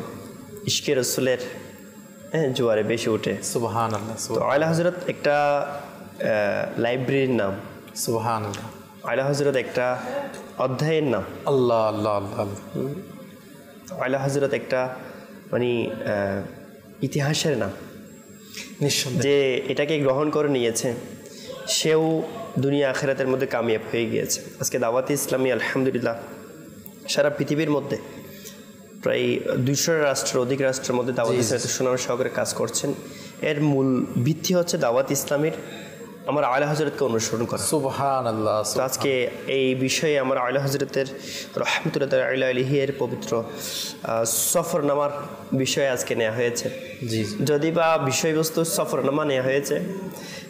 ইশকে রাসূলের জোয়ারে বেশি ওঠে। সুবহানাল্লাহ, তো আলা হযরত একটা লাইব্রেরির নাম, সুবহানাল্লাহ। আলা হযরত একটা অধ্যায়ের নাম, আল্লাহ আল্লাহ আল্লাহ। আলা হযরত একটা মানে ইতিহাসের নাম, নিঃসন্দেহে যে এটাকে গ্রহণ করে নিয়েছে সেও দুনিয়া আখিরাতের মধ্যে কামিয়াব হয়ে গিয়েছে। আজকে দাওয়াতে ইসলামী আলহামদুলিল্লাহ সারা পৃথিবীর মধ্যে প্রায় 200 রাষ্ট্রের অধিক রাষ্ট্রের মধ্যে দাওয়াত ইসলামের সুনাম সহকারে কাজ করছেন। এর মূল ভিত্তি হচ্ছে দাওয়াত ইসলামীর আমার আলা হযরতকে অনুসরণ করা। সুবহানাল্লাহ। তো আজকে এই বিষয়ে আমার আলা হযরতের রাহমাতুল্লাহি আলাইহি এর পবিত্র সফরনামার বিষয়ে আজকে নেওয়া হয়েছে। যদি বা বিষয়বস্তু সফরনামা নেওয়া হয়েছে,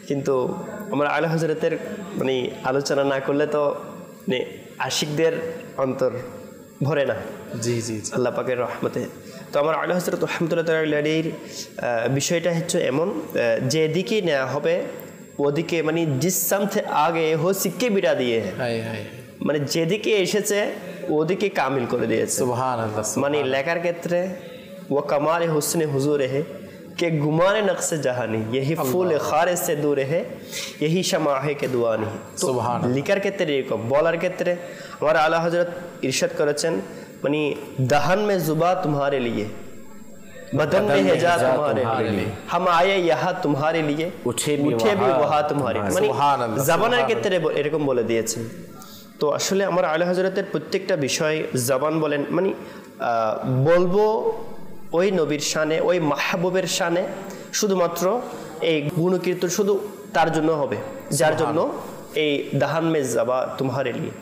কিন্তু আমার আলা হযরতের মানে আলোচনা না করলে তো মানে আশিকদের অন্তর ভরে না। আল্লাহ পাকের রহমতে। তো আমার আলা হযরত রাহমাতুল্লাহি আলাইহির বিষয়টা হচ্ছে এমন, যেদিকে নেওয়া হবে ওদিকে মানে জিস সামথে আগে হো সিক্কে বিড়া দিয়ে, মানে যেদিকে এসেছে ওদিকে কামিল করে দিয়েছে। সুবহানাল্লাহ। মানে লেখার ক্ষেত্রে ও কামাল হুসনে হুজুর হে কে গুমানে নকশে জাহানি यही फूल खारे से दूर है यही शमा है के दुआ नहीं। সুবহানাল্লাহ। লিখার ক্ষেত্রে এরকম, বলার ক্ষেত্রে আমার আলা হযরত ইরশাদ করেছেন মানে দহন মে জুবা তোমারে লিয়ে बदन में है जा तुम्हारे लिए, हम आए यहाँ तुम्हारे लिए, উঠে भी वहाँ तुम्हारे, মানে জবানের ক্ষেত্রে এরকম বলে দিয়েছেন। তো আসলে আমার আলা হযরতের প্রত্যেকটা বিষয় জবান বলেন মানে বলবো ওই নবীর শানে, ওই মাহবুবের শানে, শুধুমাত্র এই গুণকীর্তন শুধু তার জন্য হবে, যার জন্য এই দাহান মে যাবা তোমারে লিয়ে।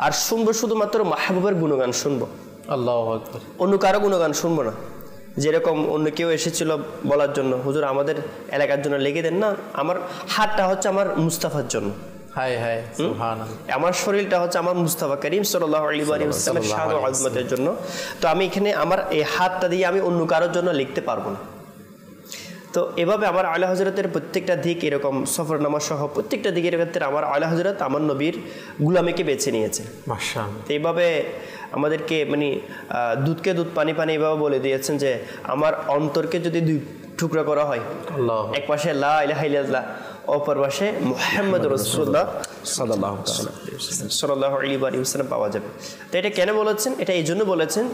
আর শুনবো শুধুমাত্র মাহবুবের গুণগান শুনবো, আল্লাহু আকবার, অন্য কারো গুণগান শুনবো না। যেরকম অন্য কেউ এসেছিল বলার জন্য, হুজুর আমাদের এলাকার জন্য লেগে দেন না, আমার হাতটা হচ্ছে আমার মুস্তাফার জন্য, হায় হায় সুবহানাল্লাহ, আমার শরীরটা হচ্ছে আমার মুস্তাফা করিম সাল্লাল্লাহু আলাইহি ওয়াসাল্লামের শান ও আজমতের জন্য। তো আমি এখানে আমার এই হাতটা দিয়ে আমি অন্য কারোর জন্য লিখতে পারবো না। তো এভাবে আমার আলা হযরতের প্রত্যেকটা দিক এরকম সফরনামা সহ প্রত্যেকটা দিকের ক্ষেত্রে আমার আলা হযরত আমার নবীর গুলামিকে বেছে নিয়েছে। মাশাআল্লাহ। তো এইভাবে আমাদেরকে মানে দুধকে দুধ পানি পানি এভাবে বলে দিয়েছেন যে আমার অন্তরকে যদি দুই টুকরা করা হয়, এক পাশে লা ইলাহা ইল্লাল্লাহ, অপর পাশে মুহাম্মদ রাসূলুল্লাহ সাল্লাল্লাহু আলাইহি ওয়াসাল্লাম পাওয়া যাবে। তো এটা কেন বলেছেন? এটা এই জন্য বলেছেন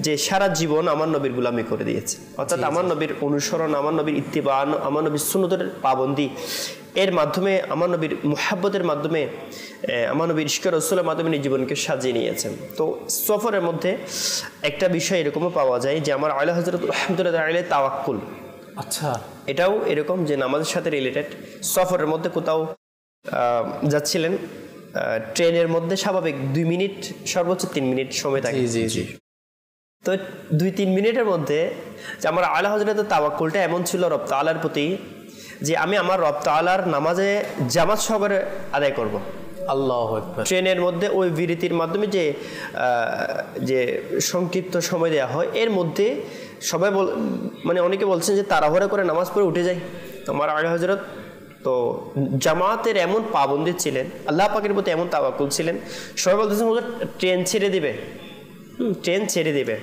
যে সারা জীবন আমার নবীর গুলামি করে দিয়েছে, অর্থাৎ আমার নবীর অনুসরণ, আমার নবীর ইত্তিবা, আমার নবীর সুন্নতের পাবন্দি, এর মাধ্যমে আমার নবীর মুহাব্বতের মাধ্যমে, আমার নবীর ইশকে রাসূলের মাধ্যমে নিজের জীবনকে সাজিয়ে নিয়েছেন। তো সফরের মধ্যে একটা বিষয় এরকমও পাওয়া যায় যে আমার আলা হযরত রাহমাতুল্লাহি আলাইহি তাওয়াক্কুল, আচ্ছা, এটাও এরকম যে নামাজের সাথে রিলেটেড। সফরের মধ্যে কোথাও যাচ্ছিলেন, ট্রেনের মধ্যে স্বাভাবিক 2 মিনিট সর্বোচ্চ 3 মিনিট সময় থাকে, তো 2-3 মিনিটের মধ্যে যে আমার আলা হযরতের তাওয়াক্কুলটা এমন ছিল রব তাআলার প্রতি যে আমি আমার রব তাআলার নামাজে জামাত সহকারে আদায় করব। আল্লাহু আকবার। ট্রেনের মধ্যে ওই বিরতির মাধ্যমে যে সংক্ষিপ্ত সময় দেওয়া হয়, এর মধ্যে সবাই মানে অনেকে বলছেন যে তাড়াহুড়া করে নামাজ পড়ে উঠে যায়। আমার আলা হযরত তো জামাতের এমন পাবন্দি ছিলেন, আল্লাহ পাকের প্রতি এমন তাওয়াক্কুল ছিলেন, সবাই বলতেছেন হুজুর ট্রেন ছেড়ে দিবে, ট্রেন ছেড়ে দিবে।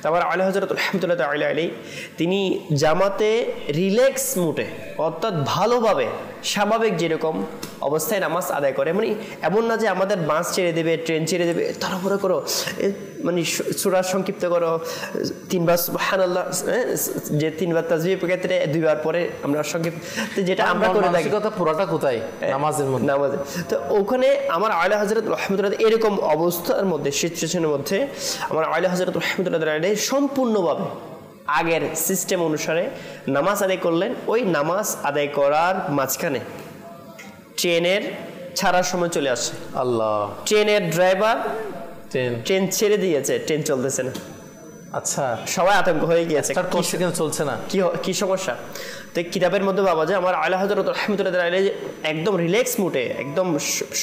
আমার আলা হযরত রাহমাতুল্লাহি আলাইহি তিনি জামাতে রিল্যাক্স মুডে, অর্থাৎ ভালোভাবে স্বাভাবিক যেরকম অবস্থায় নামাজ আদায় করে, মানে এমন না যে আমাদের বাস ছেড়ে দেবে, ট্রেন ছেড়ে দেবে, তাড়াহুড়ো করো, মানে সূরা সংক্ষিপ্ত করো, 3 বার সুবহানাল্লাহ, যে 3 বার তাসবিহ ক্ষেত্রে 2 বার পরে আমরা সংক্ষিপ্ত, যেটা আমরা করে থাকি, কথা পুরোটা কোথায় নামাজের মধ্যে, নামাজে। তো ওখানে আমার আলা হযরত রাহমাতুল্লাহি এরকম অবস্থার মধ্যে, সিচুয়েশনের মধ্যে আমার আলা হযরত রাহমাতুল্লাহি সম্পূর্ণভাবে আগের সিস্টেম অনুসারে নামাজ আদায় করলেন। ওই নামাজ আদায় করার মাঝখানে ট্রেনের ছাড়ার সময় চলে আসে। আল্লাহ, ট্রেনের ড্রাইভার ট্রেন ছেড়ে দিয়েছে, ট্রেন চলতেছে না। আচ্ছা, সবাই আতঙ্ক হয়ে গিয়েছে, চলছে না, কি সমস্যা। তো কিতাবের মধ্যে পাওয়া যায় আমার আলা হযরত রাহমাতুল্লাহি আলাইহি একদম রিল্যাক্স মুডে, একদম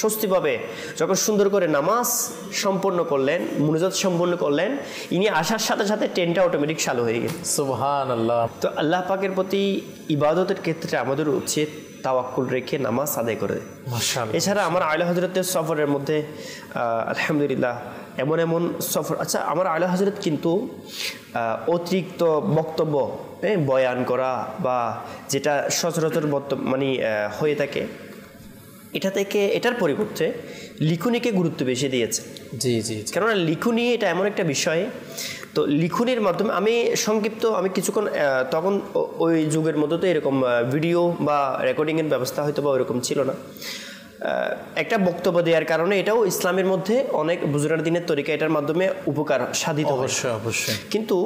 স্বস্তিভাবে যখন সুন্দর করে নামাজ সম্পন্ন করলেন, মুনাজাত সম্পন্ন করলেন, ইনি আসার সাথে সাথে ট্রেনটা অটোমেটিক চালু হয়ে গেল। সুবহানাল্লাহ। তো আল্লাহ পাকের প্রতি ইবাদতের ক্ষেত্রে আমাদের উচিত তাওয়াক্কুল রেখে নামাজ আদায় করে। মাশাআল্লাহ। এছাড়া আমার আলা হযরতের সফরের মধ্যে আলহামদুলিল্লাহ এমন এমন সফর, আচ্ছা আমার আলা হযরত কিন্তু অতিরিক্ত বক্তব্য বয়ান করা বা যেটা সচরাচর মানে হয়ে থাকে, এটা থেকে এটার পরিবর্তে লিখনিকে গুরুত্ব বেশি দিয়েছে। জি জি, কেননা লিখনি এটা এমন একটা বিষয়, তো লিখনির মাধ্যমে আমি কিছুক্ষণ তখন ওই যুগের মধ্যে তো এরকম ভিডিও বা রেকর্ডিংয়ের ব্যবস্থা হয়তো বা ওইরকম ছিল না। একটা বক্তব্য দেওয়ার কারণে এটাও ইসলামের মধ্যে অনেক বুজুর্গার দিনের তরিকা, এটার মাধ্যমে উপকার সাধিত, অবশ্যই অবশ্যই। কিন্তু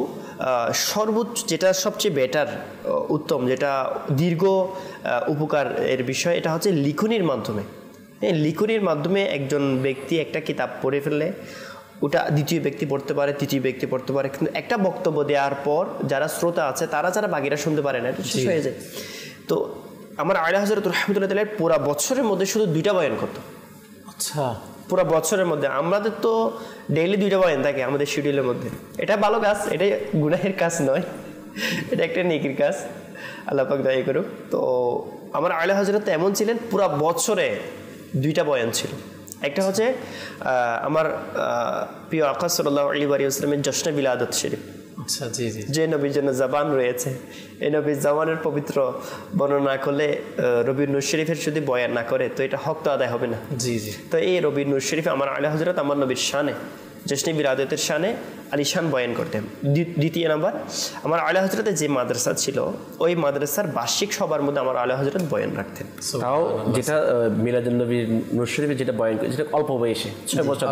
সর্বোচ্চ যেটা সবচেয়ে বেটার, উত্তম, যেটা দীর্ঘ উপকার এর বিষয়, এটা হচ্ছে লিখনির মাধ্যমে। লিখনির মাধ্যমে একজন ব্যক্তি একটা কিতাব পড়ে ফেললে ওটা দ্বিতীয় ব্যক্তি পড়তে পারে, তৃতীয় ব্যক্তি পড়তে পারে, কিন্তু একটা বক্তব্য দেওয়ার পর যারা শ্রোতা আছে তারা যারা বাকিরা শুনতে পারে না, এটা শেষ হয়ে যায়। তো আমার আলা হযরত রাহমাতুল্লাহি আলাইহি পুরো বছরের মধ্যে শুধু 2টা বয়ান করতো। আচ্ছা, পুরো বছরের মধ্যে আমাদের তো ডেইলি 2টা বয়ান থাকে আমাদের শিডিউলের মধ্যে। এটা ভালো কাজ, এটা গুনাহের কাজ নয়, এটা একটা নেকির কাজ, আল্লাহ পাক দয়া করুক। তো আমার আলা হযরত এমন ছিলেন পুরো বছরে 2টা বয়ান ছিল। একটা হচ্ছে আমার প্রিয় আকা সাল্লাল্লাহু আলাইহি ওয়াসাল্লামের জশ্নে বিলাদত শরীফ। আচ্ছা, জি জি, যে নবীর জন্য জবান রয়েছে, এই নবীর জবানের পবিত্র বর্ণনা করলে রবির নূর শরীফের যদি বয়ান না করে তো এটা হক তো আদায় হবে না। জি জি। তো এই রবির নূর শরীফে আমার আলা হযরত আমার নবীর শানে জশ্নে বিরাদতের শানে আলিশান বয়ান করতেন। দ্বিতীয় নাম্বার, আমার আলা হজরতের যে মাদ্রাসা ছিল ওই মাদ্রাসার বার্ষিক সবার মধ্যে আমার আলা হজরত বয়ান রাখতেন। তাও যেটা মিলাদুন নবী নূর শরীফে যেটা বয়ান করে যেটা অল্প বয়সে 6 বছর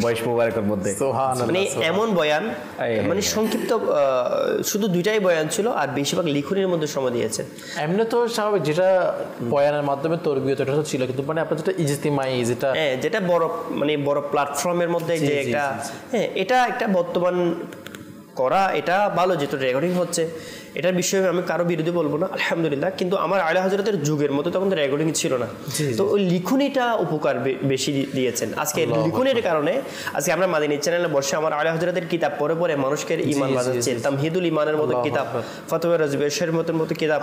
বয়স মোবারকের মধ্যে, মানে এমন বয়ান মানে সংক্ষিপ্ত শুধু 2টাই বয়ান ছিল আর বেশিরভাগ লিখনের মধ্যে সময় দিয়েছে। এমনি তো স্বাভাবিক যেটা বয়ানের মাধ্যমে তরবিয়ত এটা তো ছিল, কিন্তু মানে আপনার যেটা ইজতিমাই যেটা বড় মানে বড় প্ল্যাটফর্মের মধ্যে যে একটা এটা একটা বর্তমান করা এটা ভালো, যেটা রেকর্ডিং হচ্ছে এটার বিষয়ে আমি কারো বিরোধী বলবো না, আলহামদুলিল্লাহ। কিন্তু আমার আলা হজরতের যুগের মতো তখন তো রেকর্ডিং ছিল না, তো ওই লিখনিটা উপকার বেশি দিয়েছেন। আজকে লিখনির কারণে আজকে আমরা মাদিনী চ্যানেলে বসে আমার আলা হজরতের কিতাব পড়ে পড়ে মানুষকে ইমান বাজাচ্ছে। তামহিদুল ইমানের মতো কিতাব, ফাতওয়া রাজবেশের মতন কিতাব,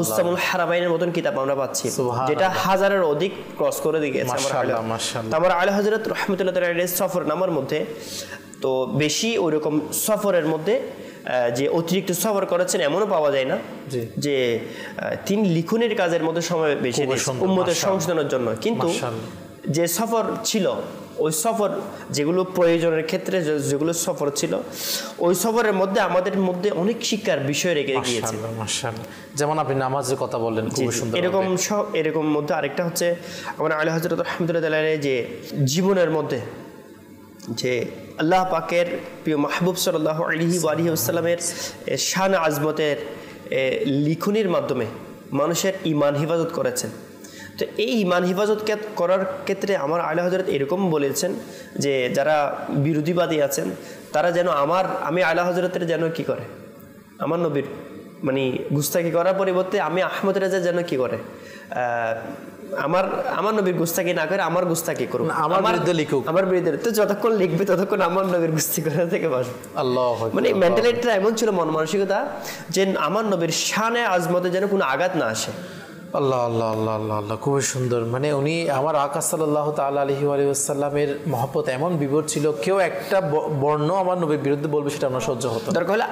উস্তামুল হারামাইনের মতন কিতাব আমরা পাচ্ছি, যেটা হাজারের অধিক ক্রস করে দিয়েছে আমার আলা হজরত রহমতুল্লাহ আলাইহির সফরনামার মধ্যে। তো বেশি ওইরকম সফরের মধ্যে যে অতিরিক্ত সফর করেছেন এমনও পাওয়া যায় না, যে তিনি লিখনের কাজের মধ্যে সময় বেশি উম্মতের সংশোধনের জন্য। কিন্তু যে সফর ছিল ওই সফর যেগুলো প্রয়োজনের ক্ষেত্রে যেগুলো সফর ছিল ওই সফরের মধ্যে আমাদের মধ্যে অনেক শিক্ষার বিষয় রেখে গিয়েছে। যেমন আপনি নামাজের কথা বললেন, খুব সুন্দর। এরকম মধ্যে আরেকটা হচ্ছে আমার আলা হযরত রাহমাতুল্লাহ যে জীবনের মধ্যে যে আল্লাহ পাকের প্রিয় মাহবুব সাল্লাল্লাহু আলাইহি ওয়াসাল্লামের শান আজমতের লিখনির মাধ্যমে মানুষের ঈমান হিফাজত করেছেন। তো এই ঈমান হিফাজত করার ক্ষেত্রে আমার আলা হযরত এরকম বলেছেন যে যারা বিরোধীবাদী আছেন তারা যেন আমি আলা হযরতের যেন কি করে, আমার নবীর মানে গুস্তাকি করার পরিবর্তে আমি আহমদ রাজা যেন কি করে, আমার নবীর গুস্তাকি না করে আমার গুস্তাকি করুন, আমার বিরুদ্ধে। তো যতক্ষণ লিখবে ততক্ষণ আমার নবীর গুস্তি করা থেকে বাঁচবে। মানে মেন্টালিটিটা এমন ছিল, মন মানসিকতা, যে আমার নবীর শানে আজমতে যেন কোনো আঘাত না আসে। আল্লাহ আল্লাহ আল্লাহ আল্লাহ আল্লাহ, খুবই সুন্দর। মানে উনি আমার আকা সাল্লাল্লাহু তাআলা আলাইহি ওয়াসাল্লামের মহব্বত এমন বিভোর ছিল, কেউ একটা বর্ণ আমার নবীর বিরুদ্ধে বলবে সেটা আমরা সহ্য হতো না। দরকার হলে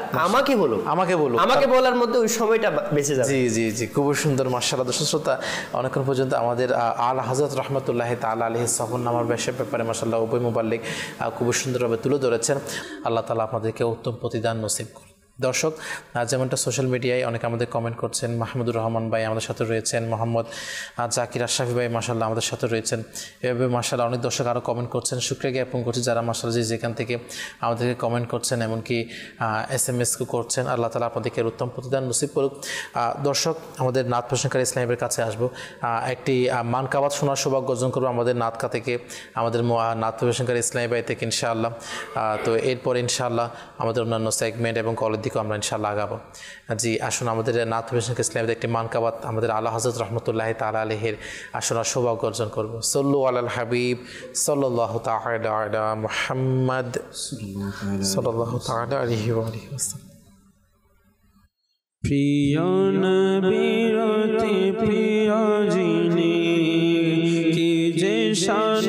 আমাকে বলার মধ্যে ওই সময়টা বেঁচে যাবে। জি জি জি, খুবই সুন্দর। মাশাআল্লাহ। দর্শক শ্রোতা, অনেকক্ষণ পর্যন্ত আমাদের আলা হযরত রাহমাতুল্লাহি তাআলা আলাইহি সফরনামার ব্যাপারে মাশাআল্লাহ উভয় মুবাল্লিগ খুবই সুন্দরভাবে তুলে ধরেছেন। আল্লাহ তাআলা আপনাদেরকে উত্তম প্রতিদান নসিব করুন। দর্শক, যেমনটা সোশ্যাল মিডিয়ায় অনেকে আমাদের কমেন্ট করছেন, মাহমুদুর রহমান ভাই আমাদের সাথে রয়েছেন, মোহাম্মদ জাকির আশরাফি ভাই মাশাআল্লাহ আমাদের সাথে রয়েছেন, এভাবে মাশাআল্লাহ অনেক দর্শক আরও কমেন্ট করছেন। শুকরিয়া জ্ঞাপন করছি যারা মাশাআল্লাহ যেখান থেকে আমাদেরকে কমেন্ট করছেন, এমনকি SMS করছেন। আল্লাহ তাআলা আপনাদেরকে উত্তম প্রতিদান নসিব করুক। দর্শক, আমাদের নাত প্রশংসাকারী ইসলামের কাছে আসবো, একটি মানকাবাত শোনার সৌভাগ্য অর্জন করবো আমাদের নাতকা থেকে, আমাদের নাত প্রশংসাকারী ইসলামী ভাই থেকে ইনশাআল্লাহ। তো এরপর ইনশাআল্লাহ আমাদের অন্যান্য সেগমেন্ট এবং কলের দিকেও আমরা ইনশাআল্লাহ আগাবো। জি, আসুন আমাদের নাত প্রশংসাকারী ইসলামের একটি মানকাবাত আমাদের আলা হযরত রাহমাতুল্লাহি তাআলা আলাইহির শোনার সৌভাগ্য অর্জন করবো। সাল্লু আলাল হাবিব সাল্লাল্লাহু তাআলা আলা মুহাম্মদ সাল্লাল্লাহু তাআলা আলাইহি ওয়া আলিহি ওয়াসাল্লাম। প্রিয় নবীর অতি প্রিয় যিনি, কি যে শান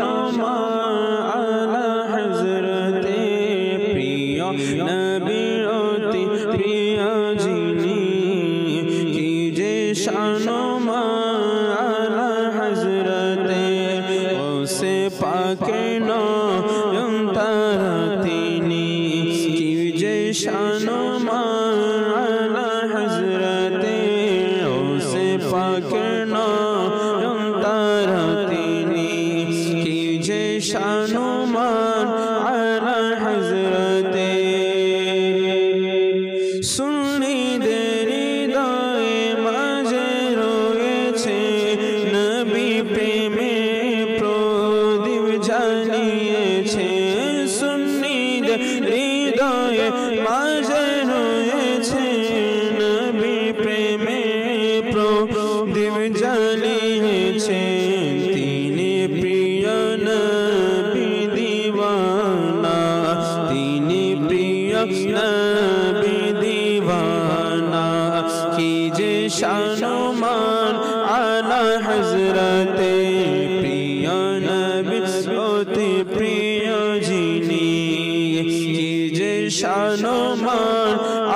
আলা হযরতে প্রিয় নবীর অতি প্রিয় যিনি, কি যে শান আলা হযরতে ওসে পাকে নয়ন তারা তিনি, কি যে শান শানুমান আলা হযরতে সুন্নিদের হৃদয়ে মাঝে রয়েছে নবী প্রেমে প্রদীপ জ্বালিয়েছে, সুন্নিদের হৃদয়ে মাঝে রয়েছে নবী প্রেমে প্রদীপ জ্বালিয়েছে, তিনি প্রিয় নবী দিওয়ানা, তিনি প্রিয় নবী দিওয়ানা, কি যে শানুমান আলা হযরতে প্রিয় নবী অতি প্রিয় যিনি, কি যে শানুমান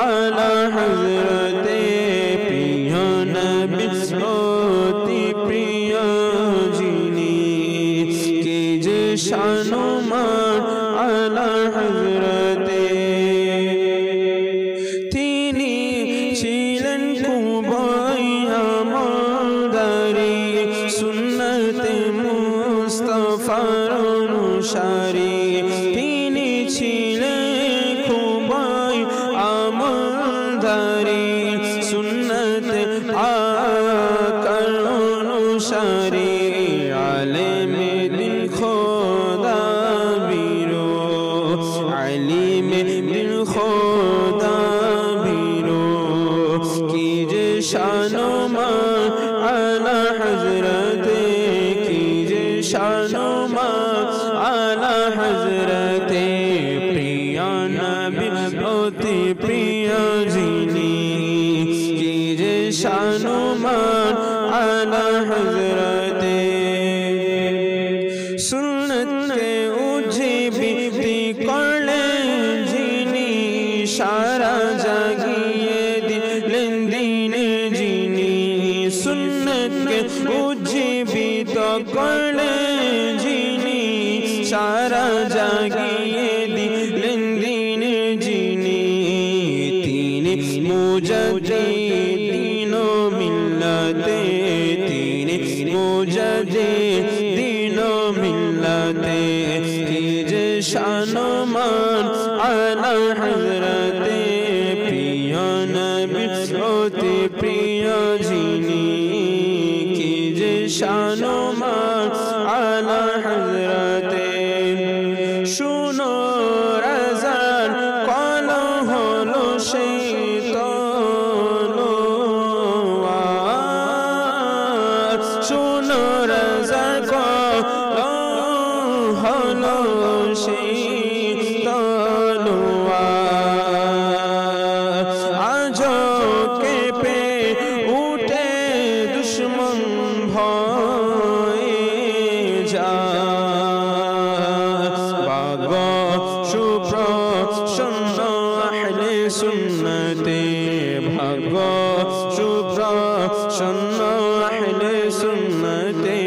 আলা হযরতে প্রিয় নবী অতি প্রিয় যিনি, কি যে শানুমান আলা হযরতে তিনি ছিলেন খুবই আমলদারি সুন্নতে মুস্তাফার অনুসারী তিনি ছিলেন খুবই আমলদারি সুন্নতে আকার অনুসারী আলেমে দিন খোদা বীরো আলিমে দিন খোদা বীরো কি যে শানো মান আলা হযরতে কি যে শানো মান আলা হযরতে প্রিয় নবী অতি প্রিয় যিনি কি যে শানো মান আলা হযরতে সুন্নতকে উজ্জীবিত করলেন যিনি সারা জাগিয়ে দিলেন দিনে যিনি সুন্নতকে উজ্জীবিত করলেন যিনি সারা জাগিয়ে দিলেন দিনে যিনি তিনি মুজাদ্দিদ দ্বীন ও মিল্লাতে তিনি মুজাদ্দিদ দ্বীন ও মিল্লাতে কি যে শানো মান আলা হযরতে প্রিয় নবী অতি প্রিয় যিনি কি যে শানো মান আলা হযরতে শুনো রাজার কলম হলো সেই তলোয়ার শুনো রাজার কলম হলো সেই তলোয়ার আজও কেঁপে উঠে দুশ্মন ভয়ে যায় ভাগ্য সুপ্রসন্ন আহলে সুন্নতে ভাগ্য সুপ্রসন্ন আহলে সুন্নতে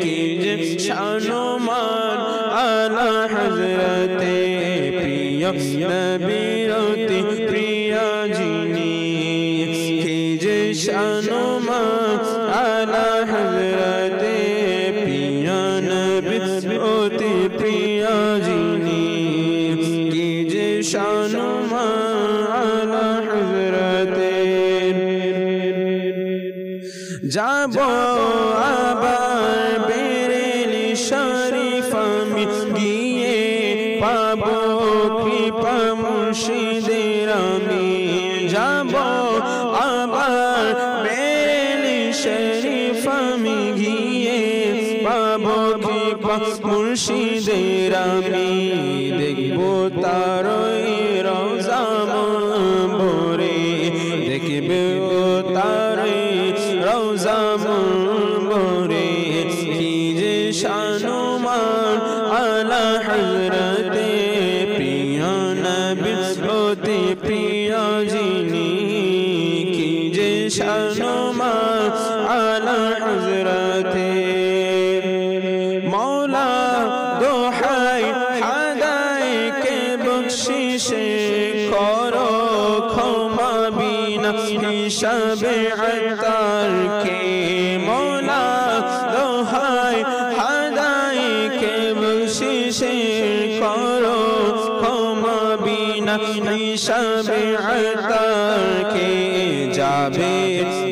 কি যে শানো মান আলা হযরতে প্রিয় নবীর অতি প্রিয় যিনি কি যে শানো মান আলা হযরতে প্রিয় নবীর অতি প্রিয় যিনি কি যে শানো মান আলা হযরতে যাব আবার বেরেলি শরীফ আমি গিয়ে পাবো কৃপা মুর্শিদের আমি যাব আবার বেরেলি শরীফ আমি গিয়ে পাবো কৃপা মুর্শিদের আমি দেখবো তার রওজা মোরে দেখবে তার রওজা মোরে কি যে শানো মান আলা হযরতে প্রিয় নবী অতি প্রিয় যিনি কি যে শানো মান আলা হযরতে মৌলা দোহাই হাদাইকে বখশিশে করো ক্ষমা বিনা হিসাবে আতার কে মৌলা দোহাই হাদাইকে বখশিশে করো ক্ষমা বিনা হিসাবে আতার কে যাবে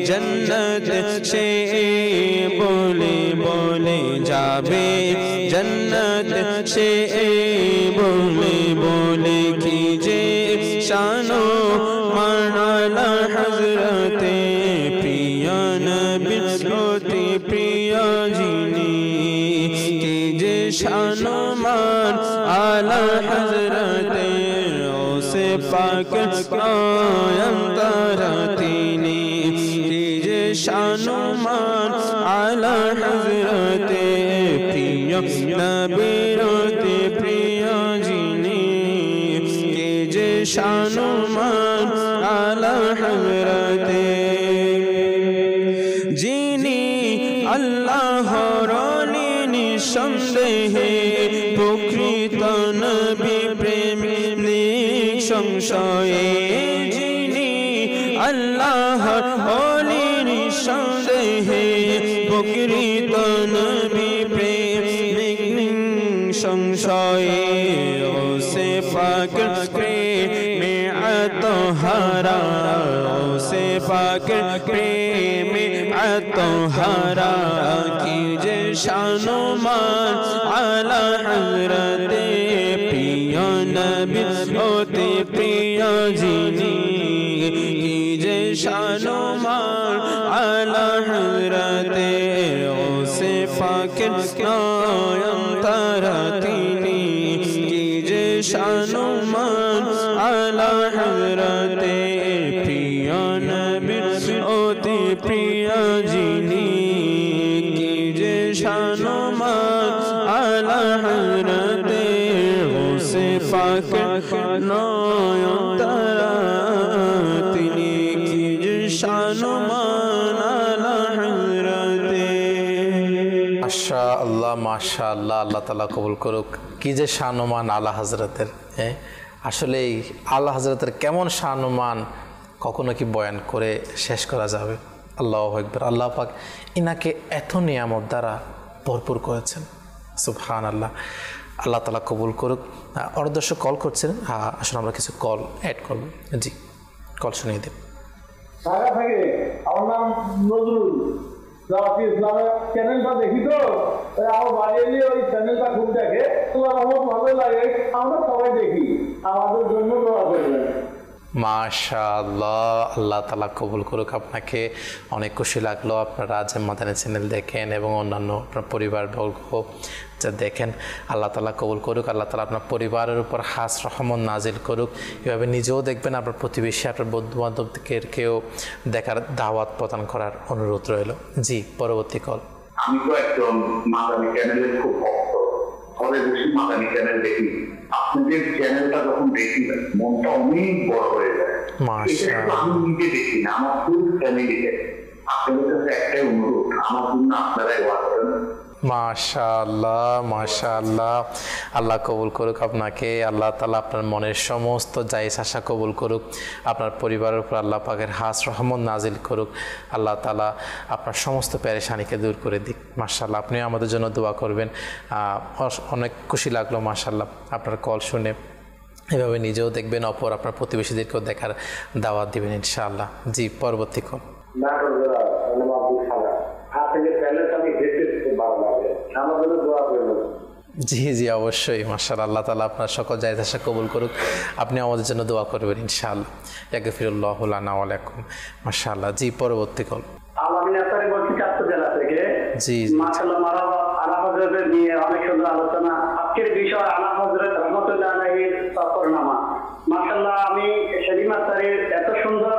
জন্নত সে বলে বলে যাবে জন্নত সে বলে বলে কি যে শানো মান আলা হযরতে প্রিয় নবী অতি প্রিয় যিনি কি যে শানো মান আলা হযরতে ওসে পাক কায়ন্তরা তিনি কি যে শানো মান আলা হযরতে প্রিয় নবীর অতি প্রিয় যিনি কি যে শানো মান আলা হযরতে যিনি আল্লাহর নিঃসন্দেহে প্রকৃত প্রকৃত নবী প্রেমিক সংশয়ে যিনি আল্লাহর ওলি নিঃসন্দেহে প্রকৃত নবী প্রেমিক সংশয়ে ওসে পাক প্রেমে আত্মহারা ওসে পাক প্রেমে আত্মহারা কি যে শানুমান আলা হযরতে প্রিয় নবী অতি প্রিয় যিনি কি যে শানুমান আলা হযরতে ওসে পাক নয়ন তারা তিনি কি যে শানুমান আলা হযরতে প্রিয় নবী অতি প্রিয় যিনি কি যে শানুমান আলা হযরতে ওসে পাক নয়ন তারা তিনি কি যে শানুমান আলা হযরতে। মাশাআল্লাহ মাশাআল্লাহ, আল্লাহ তাআলা কবুল করুক। কি যে শানুমান আলা হযরতের, হ্যাঁ আসলে আল্লাহ হযরতের কেমন শানুমান কখনো কি বয়ান করে শেষ করা যাবে? আল্লাহু আকবার। আল্লাহ পাক ইনাকে এত নিয়ামত দ্বারা ভরপুর করেছেন, সুবহানাল্লাহ। আল্লাহ তাআলা কবুল করুক। অনেক দর্শক কল করছেন, আসলে আমরা কিছু কল অ্যাড করব। জি, কল শুনিয়ে দিন। ঢাকা থেকে আমার নাম নজরুল, জামাতি ইসলামের চ্যানেলটা দেখি তো আমার বাড়ি এলে ওই চ্যানেলটা খুব দেখে, আমার ভালো লাগে, আমরা সবাই দেখি, আমাদের জন্য দোয়া করবেন। মাশাআল্লাহ, আল্লাহ তাআলা কবুল করুক আপনাকে। অনেক খুশি লাগলো আপনারা যে মাদানী চ্যানেল দেখেন এবং অন্যান্য আপনার পরিবারবর্গ যা দেখেন। আল্লাহ তাআলা কবুল করুক। আল্লাহ তাআলা আপনার পরিবারের উপর খাস রহমত নাজিল করুক। এভাবে নিজেও দেখবেন, আপনার প্রতিবেশী, আপনার বন্ধু বান্ধবকেও দেখার দাওয়াত প্রদান করার অনুরোধ রইল। জি, পরবর্তী কল। আমি তো একজন মাদানী চ্যানেলের খুব ভক্ত, ঘরে বসে মাদানী চ্যানেল দেখি। আপনাদের চ্যানেলটা যখন দেখি মনটা অনেক বড় হয়ে যায়। আমি নিজে দেখি না, আমার ফুল ফ্যামিলি দেখে। আপনাদের কাছে একটাই অনুরোধ, আমার জন্য আপনারাই ওয়াজ করেন। মাশাআল্লাহ মাশাআল্লাহ, আল্লাহ কবুল করুক আপনাকে। আল্লাহ তাআলা আপনার মনের সমস্ত জায়েজ আশা কবুল করুক। আপনার পরিবারের উপর আল্লাহ পাকের খাস রহমত নাজিল করুক। আল্লাহ তাআলা আপনার সমস্ত পেরেশানিকে দূর করে দিক। মাশাআল্লাহ, আপনিও আমাদের জন্য দোয়া করবেন। অনেক খুশি লাগলো মাশাআল্লাহ আপনার কল শুনে। এভাবে নিজেও দেখবেন, অপর আপনার প্রতিবেশীদেরকেও দেখার দাওয়াত দিবেন ইনশাআল্লাহ। জি, পরবর্তী কল। জি জি, অবশ্যই। মাশাআল্লাহ, আল্লাহ তাআলা আপনার সকল জায়েজ আশা কবুল করুক। আপনি আমাদের জন্য দোয়া করবেন ইনশাআল্লাহ। ইয়াগফিরুল্লাহু লানা ওয়া লাকুম। মাশাআল্লাহ। জি, পরবর্তী কল। আমি আসারি বলছি চাঁদপুর জেলা থেকে। জি, মাশাআল্লাহ, মারহাবা। আলা হযরতের নিয়ে অনেক সুন্দর আলোচনা। আজকের বিষয় আলা হযরত রাহমাতুল্লাহ আলাইহির সফরনামা। মাশাআল্লাহ, আমি সেলিম আসারির এত সুন্দর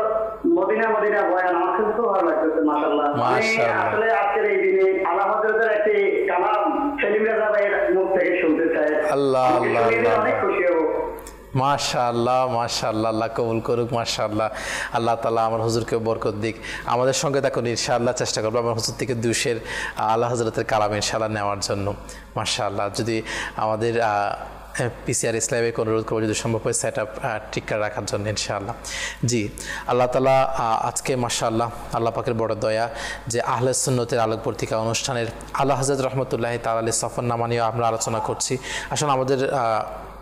মদিনা বয়ান আমার খুব ভালো লাগতেছে। মাশাআল্লাহ, আমি আসলে আজকের এই দিনে আলা হযরতের একটি কালাম সেলিম রাজা ভাইয়ের মুখ থেকে শুনতে চাই। আল্লাহ আল্লাহ, অনেক খুশি হব। মাশাআল্লাহ মাশাআল্লাহ, আল্লাহ কবুল করুক। মাশাআল্লাহ, আল্লাহ তাআলা আমার হুজুরকে বরকত দিক। আমাদের সঙ্গে থাকুন ইনশাআল্লাহ, চেষ্টা করবো আমার হুজুর থেকে দুশের আল্লাহ হযরতের কালাম ইনশাআল্লাহ নেওয়ার জন্য। মাশাআল্লাহ, যদি আমাদের পিসিআর ইসলামিক অনুরোধ করবো যদি সম্ভব হয় সেট আপ ঠিক করে রাখার জন্য ইনশাআল্লাহ। জি, আল্লাহ তাআলা আজকে মাশাআল্লাহ আল্লাহ পাকের বড় দয়া যে আহলে সুন্নতের আলোক পত্রিকা অনুষ্ঠানের আলা হযরত রাহমাতুল্লাহি তাআলা আলাইহির সফরনামা নিয়ে আমরা আলোচনা করছি। আসলে আমাদের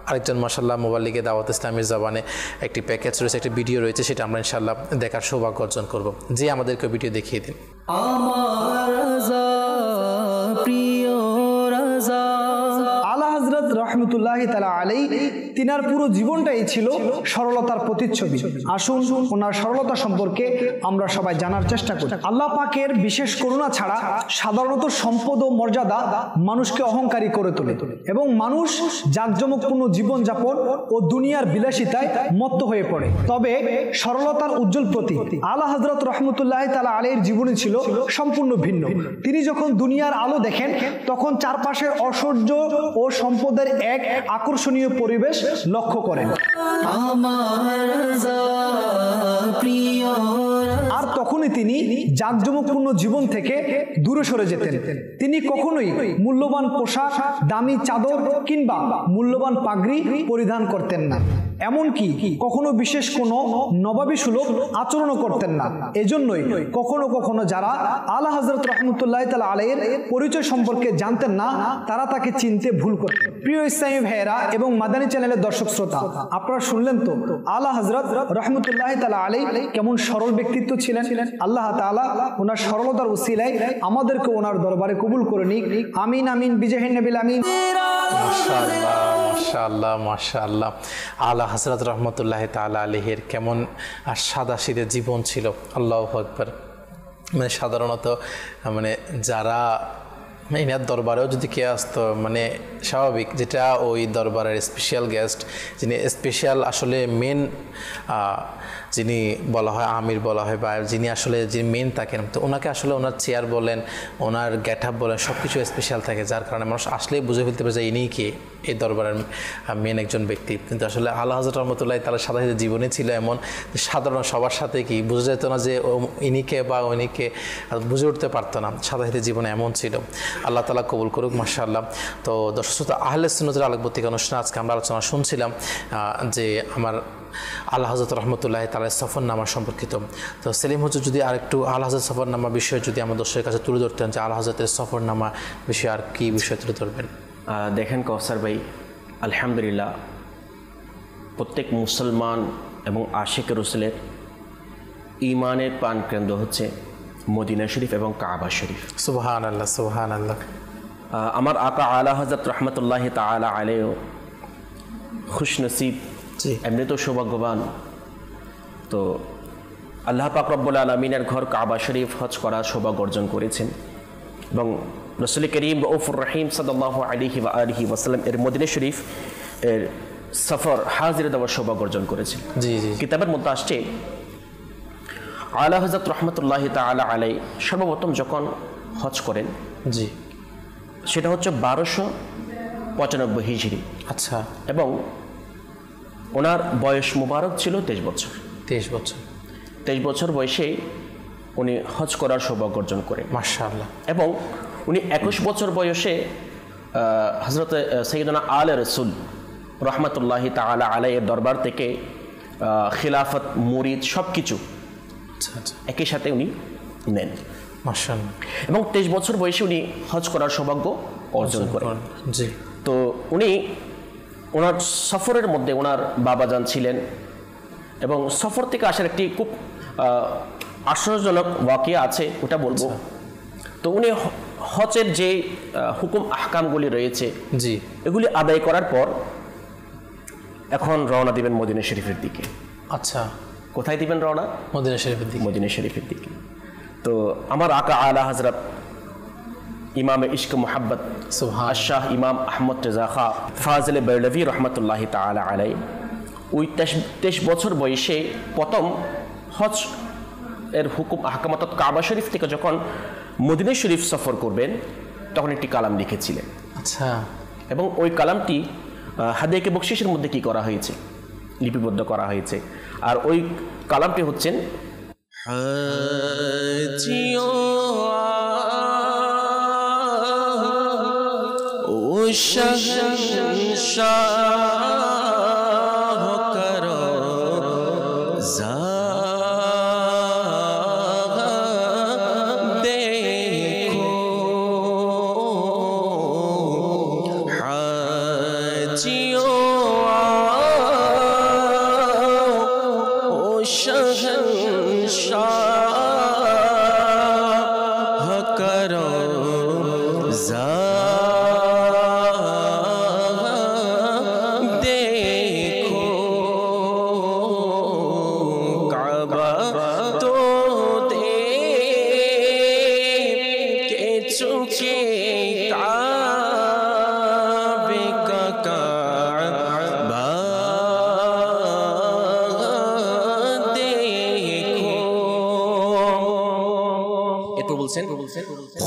আরেকজন মাশাআল্লাহ মুবাল্লিগে দাওয়াত ইসলামের জবানে একটি প্যাকেজ রয়েছে, একটি ভিডিও রয়েছে, সেটা আমরা ইনশাআল্লাহ দেখার সৌভাগ্য অর্জন করব। জি, আমাদেরকে ভিডিও দেখিয়ে দিন। আমার রাজা প্রিয় রাজা আলা হযরত রাহমাতুল্লাহি তাআলা আলাইহি, তিনার পুরো জীবনটাই ছিল সরলতার প্রতিচ্ছবি। আসুন ওনার সরলতা সম্পর্কে আমরা সবাই জানার চেষ্টা করি। আল্লাহ পাকের বিশেষ করুণা ছাড়া সাধারণত সম্পদ ও মর্যাদা মানুষকে অহংকারী করে তোলে এবং মানুষ জাঁকজমকপূর্ণ জীবনযাপন ও দুনিয়ার বিলাসিতায় মত্ত হয়ে পড়ে। তবে সরলতার উজ্জ্বল প্রতীক আলা হযরত রাহমাতুল্লাহি তাআলা আলাইহির জীবনী ছিল সম্পূর্ণ ভিন্ন। তিনি যখন দুনিয়ার আলো দেখেন তখন চারপাশের ঐশ্বর্য ও সম্পদের এক এক আকর্ষণীয় পরিবেশ লক্ষ্য করেন। আর তখনই তিনি জাঁকজমকপূর্ণ জীবন থেকে দূরে সরে যেতেন। তিনি কখনোই মূল্যবান পোশাক, দামি চাদর কিংবা মূল্যবান পাগড়ি পরিধান করতেন না, এমনকি কখনো বিশেষ কোনো নবাবী সুলভ আচরণও করতেন না। এজন্যই কখনো কখনো যারা আলা হযরত রাহমাতুল্লাহি তাআলা আলাইহির পরিচয় সম্পর্কে জানতেন না, তারা তাকে চিনতে ভুল করতেন। প্রিয় ইসলামী ভাইয়েরা এবং মাদানী চ্যানেলের দর্শক শ্রোতা, আপনারা শুনলেন তো আলা হযরত রাহমাতুল্লাহি তাআলা আলাইহি কেমন সরল ব্যক্তিত্ব ছিলেন। আল্লাহ তাআলা ওনার সরলতার উসিলায় আমাদেরকে ওনার দরবারে কবুল করে নিক। আমিন আমিন বিজাহিন নবিল আমিন। মাশাআল্লাহ মাশাআল্লাহ মাশাআল্লাহ। আলা হযরত রাহমাতুল্লাহি তাআলা আলাইহির কেমন সাদাসিধে জীবন ছিল। আল্লাহু আকবার। মানে সাধারণত মানে যারা এনার দরবারেও যদি কে আসতো, মানে স্বাভাবিক, যেটা ওই দরবারের স্পেশাল গেস্ট, যিনি স্পেশাল আসলে মেন যিনি বলা হয় আমির বলা হয়, বা যিনি আসলে যিনি মেন থাকেন, তো ওনাকে আসলে ওনার চেয়ার বলেন, ওনার গেট আপ বলেন, সব কিছু স্পেশাল থাকে, যার কারণে মানুষ আসলেই বুঝে ফেলতে পারে যে ইনিই কে, এই দরবারের মেন একজন ব্যক্তি। কিন্তু আসলে আলা হযরত রাহমাতুল্লাহি তাআলা সাথে জীবনে ছিল এমন যে সাধারণ সবার সাথে কি বোঝা যেত না যে ইনিকে বা উনিকে, বুঝে উঠতে পারতো না, সাথে জীবনে এমন ছিল। আল্লাহ তাআলা কবুল করুক, মাশাআল্লাহ। তো দর্শক শ্রোতা, আহলে সুন্নাতের আলোকবর্তিকা অনুষ্ঠানে আজকে আমরা আলোচনা শুনছিলাম যে আমার আলা হযরত রাহমাতুল্লাহি তাআলার সফরনামা সম্পর্কিত। তো সেলিম হুজুর যদি আরেকটু আলা হযরত সফরনামা বিষয়ে যদি আমার দর্শকের কাছে তুলে ধরতেন, যে আলা হযরতের সফরনামা বিষয়ে আর কি বিষয় তুলে ধরবেন? দেখেন কাউসার ভাই, আলহামদুলিল্লাহ প্রত্যেক মুসলমান এবং আশিক রাসূলের ঈমানের প্রাণকেন্দ্র হচ্ছে মদিনা শরীফ এবং কাবা শরীফ। সুবহানাল্লাহ সুবহানাল্লাহ। আমার আকা আলা হযরত রাহমাতুল্লাহি তাআলা আলাইহি খুশনসিব, এমনি তো সৌভাগ্যবান। তো আল্লাহ পাক রব্বুল আলামিনের ঘর কাবা শরীফ হজ করার সৌভাগ্য অর্জন করেছেন এবং রাসূল করিম রউফুর রহিম সাল্লাল্লাহু আলাইহি ওয়া আলিহি ওয়াসাল্লাম এর মদিনা শরীফ এর সফর হাজির দেওয়ার সৌভাগ্য অর্জন করেছেন। জি জি। কিতাবের মধ্যে আসছে আলা হযরত রাহমাতুল্লাহি তাআলা আলাইহি সর্বপ্রথম যখন হজ করেন, জি, সেটা হচ্ছে 1295 হিজরি। আচ্ছা। এবং ওনার বয়স মুবারক ছিল 23 বছর। 23 বছর। 23 বছর বয়সে উনি হজ করার সৌভাগ্য অর্জন করেন, মাশাআল্লাহ। এবং উনি 21 বছর বয়সে হযরত সাইয়্যিদুনা আলে রাসূল রাহমাতুল্লাহি তাআলা আলাইহির দরবার থেকে খিলাফত, মুরিদ সব কিছু একই সাথে উনি নেন, মাশাআল্লাহ। এবং 23 বছর বয়সে উনি হজ করার সৌভাগ্য অর্জন করেন। জি। তো উনি ওনার সফরের মধ্যে ওনার বাবাজান ছিলেন, এবং সফর থেকে আসার একটি খুব আশ্চর্যজনক ওয়াকিয়া আছে, ওটা বলবো। তো উনি হজের যে হুকুম আহকামগুলি রয়েছে, জি, এগুলি আদায় করার পর এখন রওনা দিবেন মদিনা শরীফের দিকে। আচ্ছা। কোথায় দিবেন রওনা? মদিনা শরীফের দিকে। মদিনা শরীফের দিকে। তো আমার আকা আলা হযরত ইমাম ইশক মোহাব্বত শাহ ইমাম আহমদ রেজা খা ফাজিল বেরলভী রহমতুল্লাহি তাআলা আলাইহি ওই 23 বছর বয়সে প্রথম হজ এর হুকুম আহকাম অর্থাৎ কাবা শরীফ থেকে যখন মদিনা শরীফ সফর করবেন, তখন একটি কালাম লিখেছিলেন। আচ্ছা। এবং ওই কালামটি হাদিয়া বকশিসের মধ্যে কি করা হয়েছে, লিপিবদ্ধ করা হয়েছে। আর ওই কালামটি হচ্ছেন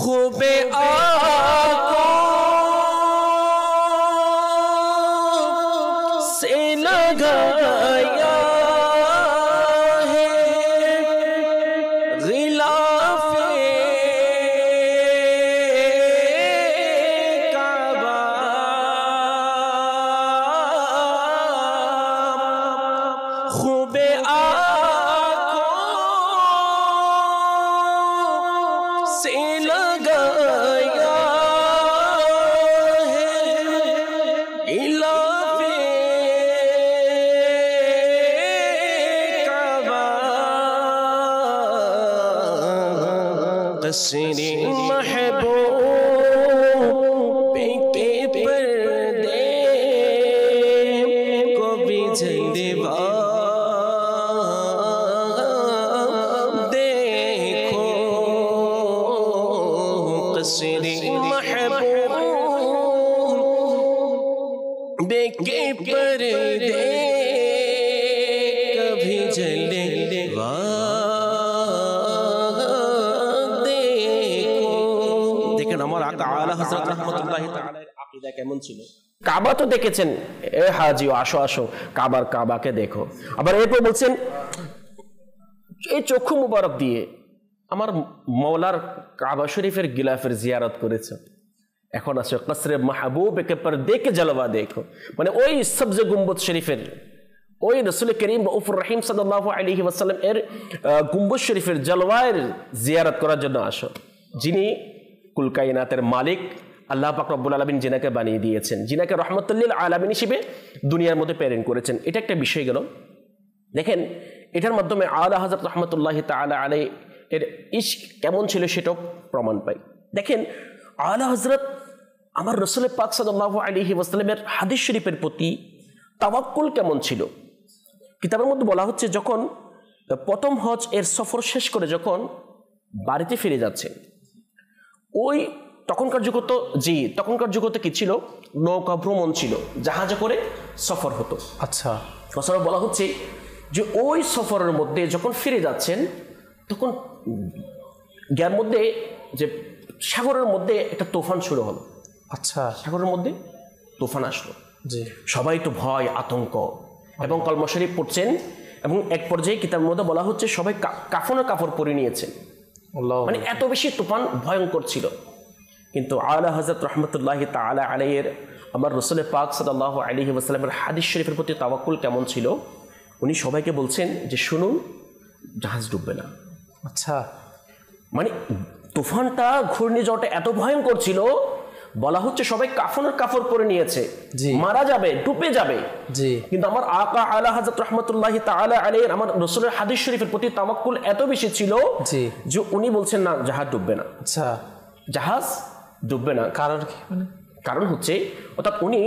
খুবে लगाया है गिलाफे काबा खूबे आँखों से लगाया है इलाफे काबा कसरी महबूब के पर्दे को भी झंडेवा देखो कसरी महबूब के पर्दे कभी झंडेवा দেখেন আমার আকা আলা হযরত রাহমাতুল্লাহি তাআলা এর আকীদা কেমন ছিল। কাবা তো দেখেছেন, এ হাজিও আসো আসো কাবাকে দেখো। আবার এরপর বলছেন এই চক্ষু মুবারক দিয়ে আমার মওলার কাবা শরীফের গিলাফের জিয়ারত করেছে। এখন আসো কসরে মাহবুব কে পর্দে কে জলওয়া দেখো, মানে ওই সবজে গুম্বদ শরীফের ওই রাসূল করিম রউফুর রহিম সাল্লাল্লাহু আলাইহি ওয়াসাল্লাম এর গুম্বদ শরীফের জলওয়ার জিয়ারত করার জন্য আসো, যিনি কুল কায়নাতের মালিক আল্লাহ পাক রব্বুল আলামিন যিনাকে বানিয়ে দিয়েছেন, যিনাকে রহমাতুল লিল আলামিন হিসেবে দুনিয়ার মধ্যে প্রেরণ করেছেন। এটা একটা বিষয় গেল। দেখেন এটার মাধ্যমে আলা হযরত রাহমাতুল্লাহি তাআলা আলাইহি এর ইশক কেমন ছিল সেটাও প্রমাণ পাই। দেখেন আলা হযরত আমার রাসূল পাক সাল্লাল্লাহু আলাইহি ওয়াসাল্লামের হাদিস শরীফের প্রতি তাওয়াক্কুল কেমন ছিল। কিতাবের মধ্যে বলা হচ্ছে যখন প্রথম হজ এর সফর শেষ করে যখন বাড়িতে ফিরে যাচ্ছেন, ওই তখনকার যুগতে কি ছিল, নৌকা ভ্রমণ ছিল, জাহাজে করে সফর হতো। আচ্ছা, তাছাড়া বলা হচ্ছে যে ওই সফরের মধ্যে যখন ফিরে যাচ্ছেন তখন গ্যার মধ্যে যে সাগরের মধ্যে একটা তুফান শুরু হলো। আচ্ছা, সাগরের মধ্যে তুফান আসলো, জি, সবাই তো ভয় আতঙ্ক এবং কলমা শরীফ পড়ছেন এবং এক পর্যায়ে কিতাবের মধ্যে বলা হচ্ছে সবাই কাফনের কাপড় পরে নিয়েছেন, মানে এত বেশি তুফান ভয়ঙ্কর ছিল। কিন্তু আলা হযরত রাহমাতুল্লাহি তাআলা আলাইহির আমার রাসূল পাক সাল্লাল্লাহু আলাইহি ওয়াসাল্লামের হাদিস শরীফের প্রতি তাওয়াক্কুল কেমন ছিল, উনি সবাইকে বলছেন যে শুনুন জাহাজ ডুববে না। আচ্ছা, মানে তুফানটা ঘূর্ণিঝড়টা এত ভয়ঙ্কর ছিল, বলা হচ্ছে সবাই কাফনের কাপড় পরে নিয়েছে, মারা যাবে, ডুবে যাবে। জি, কিন্তু আমার আকা আলা হযরত রাহমাতুল্লাহি তাআলা আলাইহির আমার রাসূলের হাদিস শরীফের প্রতি তাওয়াক্কুল এত বেশি ছিল যে উনি বলছেন না জাহাজ ডুববে না। আচ্ছা, জাহাজ ডুববে না। কারণ কি? মানে কারণ হচ্ছে অর্থাৎ উনি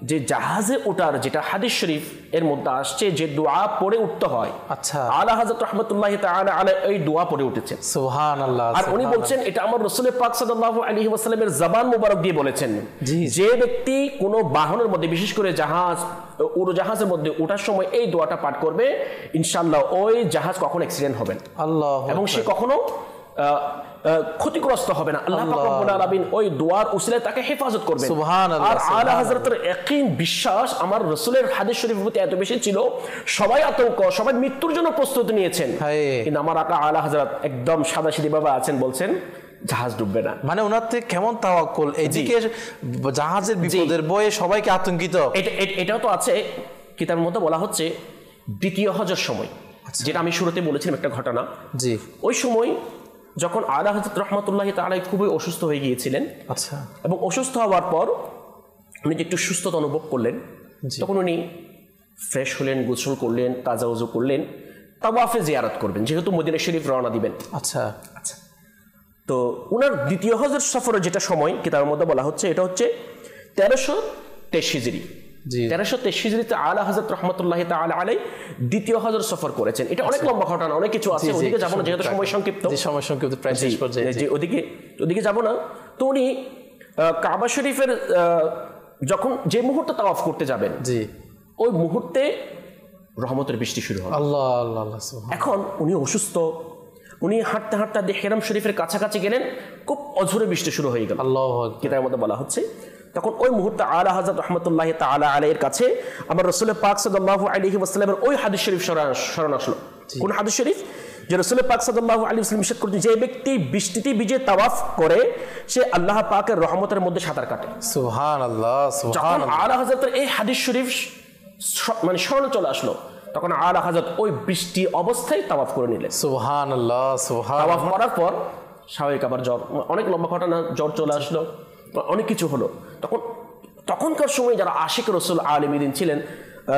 যে জাহাজে ওঠার যেটা হাদিস শরীফ এর মধ্যে আসছে যে দোয়া পড়ে উঠতে হয়, আচ্ছা, আলা হযরত রাহমাতুল্লাহি তাআলা আলাইহি এই দোয়া পড়ে উঠেছেন। সুবহানাল্লাহ। আর উনি বলছেন এটা আমার রাসূল পাক সাল্লাল্লাহু আলাইহি ওয়াসাল্লামের জবান মুবারক দিয়ে বলেছেন যে ব্যক্তি কোনো বাহনের মধ্যে বিশেষ করে জাহাজ উড়োজাহাজের মধ্যে ওঠার সময় এই দোয়াটা পাঠ করবে ইনশাআল্লাহ ওই জাহাজ কখনো অ্যাক্সিডেন্ট হবে না, আল্লাহ, এবং সে কখনো ক্ষতিগ্রস্ত হবে না। আল্লাহ পাক রব্বুল আলামিন ওই দোয়ার উসিলায় তাকে হেফাজত করবেন। সুবহানাল্লাহ। আর আলা হযরতের ইয়াকিন বিশ্বাস আমার রাসূলের হাদিস শরীফের প্রতি এত বেশি ছিল, সবাই আতঙ্ক, সবাই মৃত্যুর জন্য প্রস্তুতি নিয়েছেন। কিন্তু আমার আকা আলা হযরত একদম সাদাসিধে ভাবে আছেন, বলছেন জাহাজ ডুববে না। মানে ওনার থেকে কেমন তাওয়াক্কুল, এদিকে জাহাজের বিপদের ভয়ে সবাইকে আতঙ্কিত। এটাও তো আছে কিতাবের মধ্যে বলা হচ্ছে দ্বিতীয় হজের সময়, যেটা আমি শুরুতে বলেছিলাম একটা ঘটনা। জি, ওই সময় যখন আলা হযরত রাহমাতুল্লাহি তাআলা খুবই অসুস্থ হয়ে গিয়েছিলেন, আচ্ছা, এবং অসুস্থ হওয়ার পর উনি একটু সুস্থতা অনুভব করলেন, তখন উনি ফ্রেশ হলেন, গোসল করলেন, তাজা ওযু করলেন, তাওয়াফে জিয়ারত করবেন, যেহেতু মদিনা শরীফ রওনা দিবেন। আচ্ছা আচ্ছা, তো উনার দ্বিতীয় হজের সফরের যেটা সময় কিতাবের মধ্যে বলা হচ্ছে এটা হচ্ছে 1323 হিজরি। 1323 হিজরিতে আলা হযরত রাহমাতুল্লাহি তাআলা আলাইহি দ্বিতীয় হজের সফর করেছেন। এটা অনেক লম্বা ঘটনা, অনেক কিছু আছে, ওদিকে যাব না যেহেতু সময় সংক্ষিপ্ত। সময় সংক্ষিপ্ত, প্রায় শেষ পর্যায়ে, ওদিকে যাব না। তো উনি কাবা শরীফের যখন যে মুহূর্তে তাওয়াফ করতে যাবেন, জি, ওই মুহূর্তে রহমতের বৃষ্টি শুরু হয়। আল্লাহ আল্লাহ আল্লাহ। এখন উনি অসুস্থ, উনি হাঁটতে হাঁটতে হেরাম শরীফের কাছাকাছি গেলেন, খুব অঝোরে বৃষ্টি শুরু হয়ে গেল। আল্লাহু আকবার। কিতাবের মধ্যে বলা হচ্ছে তখন ওই মুহূর্তে আলা হযরত রাহমাতুল্লাহি তাআলা আলাইহির কাছে আমার রাসূল পাক সাল্লাল্লাহু আলাইহি ওয়াসাল্লামের ওই হাদিস শরীফ স্মরণ আসলো। কোন হাদিস শরীফ? যে রাসূল পাক সাল্লাল্লাহু আলাইহি ওয়াসাল্লাম ইরশাদ করেছেন, যে ব্যক্তি 20টি বিজে তাওয়াফ করে সে আল্লাহ পাকের রহমতের মধ্যে সাঁতার কাটে। সুবহানাল্লাহ, সুবহানাল্লাহ। আলা হযরতের এই হাদিস শরীফ মানে স্মরণ চলে আসলো, তখন আলা হযরত ওই 20টি অবস্থায় তাওয়াফ করে নিলেন। সুবহানাল্লাহ, সুবহানাল্লাহ। তাওয়াফ করার পর স্বাভাবিক আবার জ্বর, অনেক লম্বা ঘটনা, জ্বর চলে আসলো, অনেক কিছু হলো। তখনকার সময় যারা আশিক রাসূল আলিমিন ছিলেন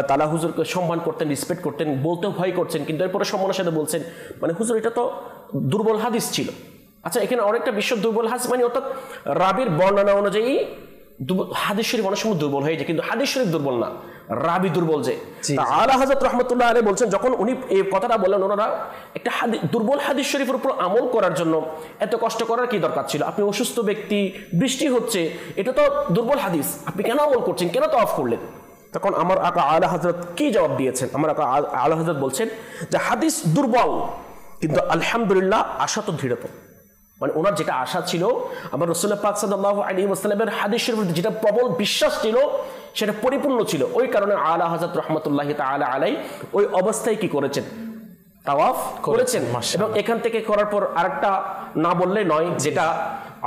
তারা হুজুরকে সম্মান করতেন, রেসপেক্ট করতেন, বলতেও ভয় করছেন, কিন্তু এরপরে সম্মানের সাথে বলছেন মানে হুজুর এটা তো দুর্বল হাদিস ছিল। আচ্ছা, এখানে অনেকটা বিশ্ব দুর্বল হাদিস মানে অর্থাৎ রাবির বর্ণনা অনুযায়ী হাদিস শরীফ অনেক সময় দুর্বল হয়ে যায়, কিন্তু হাদিস শরীফ দুর্বল না, রাবি দুর্বল। যে আলা হযরত রাহমাতুল্লাহ আলাইহি বলছেন, যখন উনি এই কথাটা বললেন, ওনারা একটা দুর্বল হাদিস শরীফের উপর আমল করার জন্য এত কষ্ট করার কি দরকার ছিল? আপনি অসুস্থ ব্যক্তি, বৃষ্টি হচ্ছে, এটা তো দুর্বল হাদিস, আপনি কেন আমল করছেন, কেন তাওয়াফ করলেন? তখন আমার আকা আলা হযরত কি জবাব দিয়েছেন? আমার আকা আলা হযরত বলছেন যে হাদিস দুর্বল, কিন্তু আলহামদুলিল্লাহ আশা তো দৃঢ়। মানে ওনার যেটা আশা ছিল, আমার রাসূল পাক সাল্লাল্লাহু আলাইহি ওয়াসাল্লামের হাদিস শরীফের যেটা প্রবল বিশ্বাস ছিল সেটা পরিপূর্ণ ছিল। ওই কারণে আলা হযরত রাহমাতুল্লাহি তাআলা আলাইহি ওই অবস্থায় কি করেছেন? তাওয়াফ করেছেন। এবং এখান থেকে করার পর আরেকটা না বললে নয়, যেটা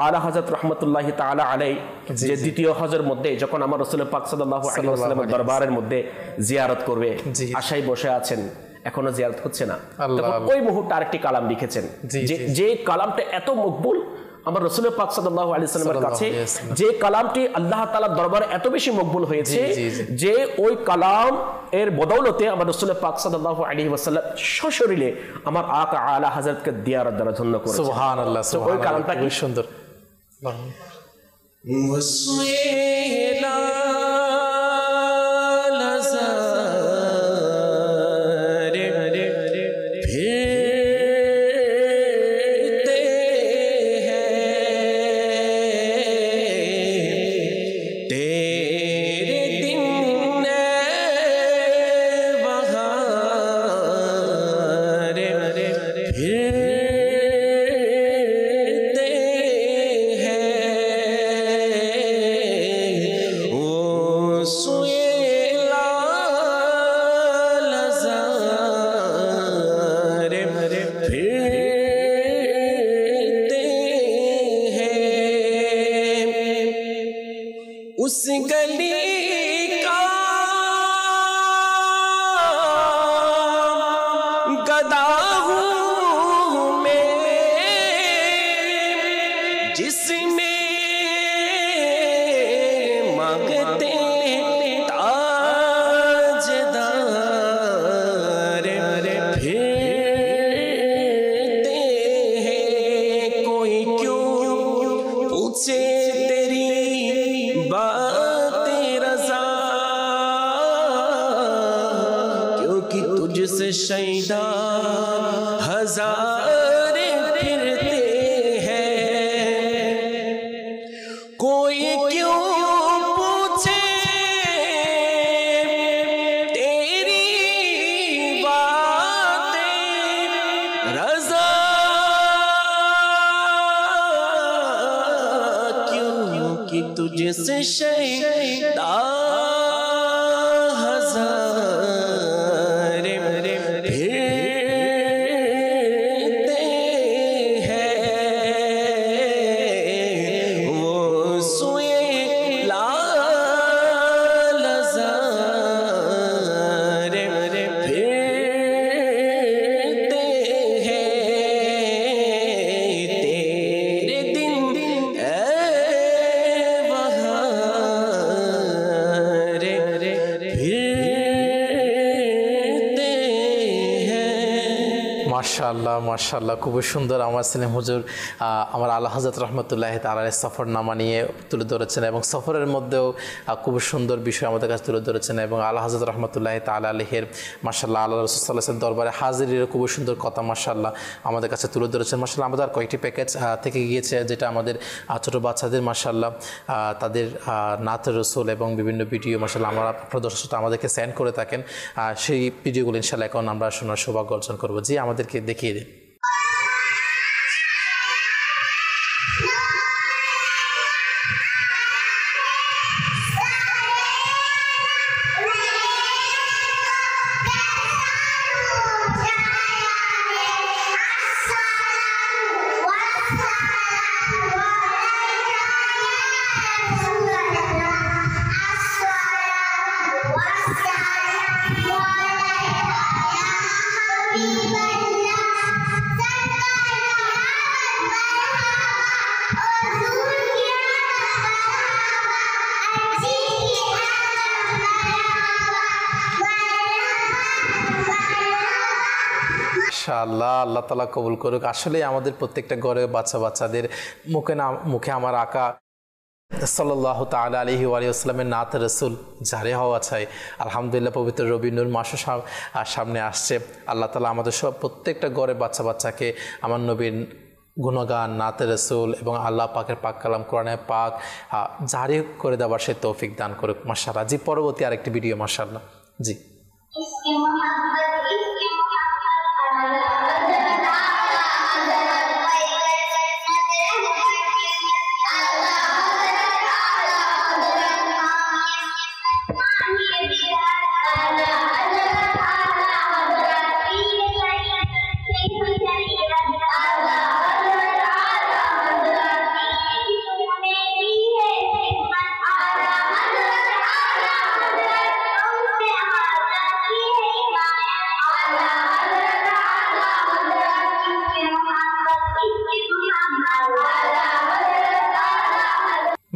আলা হযরত রাহমাতুল্লাহি তাআলা আলাইহি যে দ্বিতীয় হজের মধ্যে যখন আমার রাসূল পাক সাল্লাল্লাহু আলাইহি ওয়াসাল্লামের দরবারের মধ্যে জিয়ারত করবে, আশায় বসে আছেন, এখনো জিয়ারত হচ্ছে না, তখন ওই মুহূর্তে আরেকটি কালাম লিখেছেন, যে কালামটা এত মকবুল আমার রাসূল পাক সাল্লাল্লাহু আলাইহি ওয়াসাল্লামের কাছে, যে কালামটি আল্লাহ তাআলার দরবারে এত বেশি মকবুল হয়েছে যে ওই কালাম এর বদৌলতে আমার রাসূল পাক সাল্লাল্লাহু আলাইহি ওয়াসাল্লাম সশরীরে আমার আকা আলা হযরতকে দিয়ারত দ্বারা ধন্য করেছেন। সুবহানাল্লাহ, সুবহানাল্লাহ। ওই কালামটা কি সুন্দর। उस गली का गदा हूँ मैं, जिसमें मांगते ताजदार फिरते हैं। कोई क्यों पूछे तेरी बातें रज़ा, क्योंकि तुझसे शैदा हजार फिरते हैं। कोई क्यों पूछे तेरी बातें रज़ा, क्योंकि तुझसे शैदा हजार फिरते हैं। वो सुए लाल हजार फिरते हैं। तेरे दिन মাশাআল্লাহ, মাশাআল্লাহ, খুবই সুন্দর। আমার ছিলেন হুজুর আমার আলা হযরত রাহমাতুল্লাহি তাআলা আলাইহি সফরনামা নিয়ে তুলে ধরেছেন এবং সফরের মধ্যেও খুব সুন্দর বিষয় আমাদের কাছে তুলে ধরেছেন এবং আলা হযরত রাহমাতুল্লাহি তাআলা আলাইহির মাশাআল্লাহ আল্লাহ রাসূল সাল্লাল্লাহু আলাইহি ওয়াসাল্লাম দরবারে হাজিরের খুব সুন্দর কথা মাশাআল্লাহ আমাদের কাছে তুলে ধরেছেন। মাশাআল্লাহ আমাদের কয়েকটি প্যাকেজ থেকে গিয়েছে, যেটা আমাদের ছোট বাচ্চাদের মাশাআল্লাহ তাদের নাতের রসুল এবং বিভিন্ন ভিডিও মাশাআল্লাহ আমরা প্রদর্শিত আমাদেরকে সেন্ড করে থাকেন। সেই ভিডিওগুলো ইনশাআল্লাহ এখন আমরা শোনার সৌভাগ্য অর্জন করবো। জি, আমাদেরকে দেখিয়ে দিন। মাশাআল্লাহ, আল্লাহ তাআলা কবুল করুক। আসলে আমাদের প্রত্যেকটা ঘরে বাচ্চাদের মুখে আমার আকা সাল্লাল্লাহু তাআলা আলাইহি ওয়া সাল্লামের নাত রাসূল জারি হওয়া চাই। আলহামদুলিল্লাহ, পবিত্র রবিউল নূর মাসও সামনে আসছে। আল্লাহ তাআলা আমাদের সব প্রত্যেকটা ঘরে বাচ্চাকে আমার নবীর গুণগান, নাতে রাসূল এবং আল্লাহ পাকের পাক কালাম কোরআনে পাক জারি করে দেওয়ার সে তৌফিক দান করুক। মাশাআল্লাহ। জি, পরবর্তী আরেকটি ভিডিও। মাশাআল্লাহ। জি,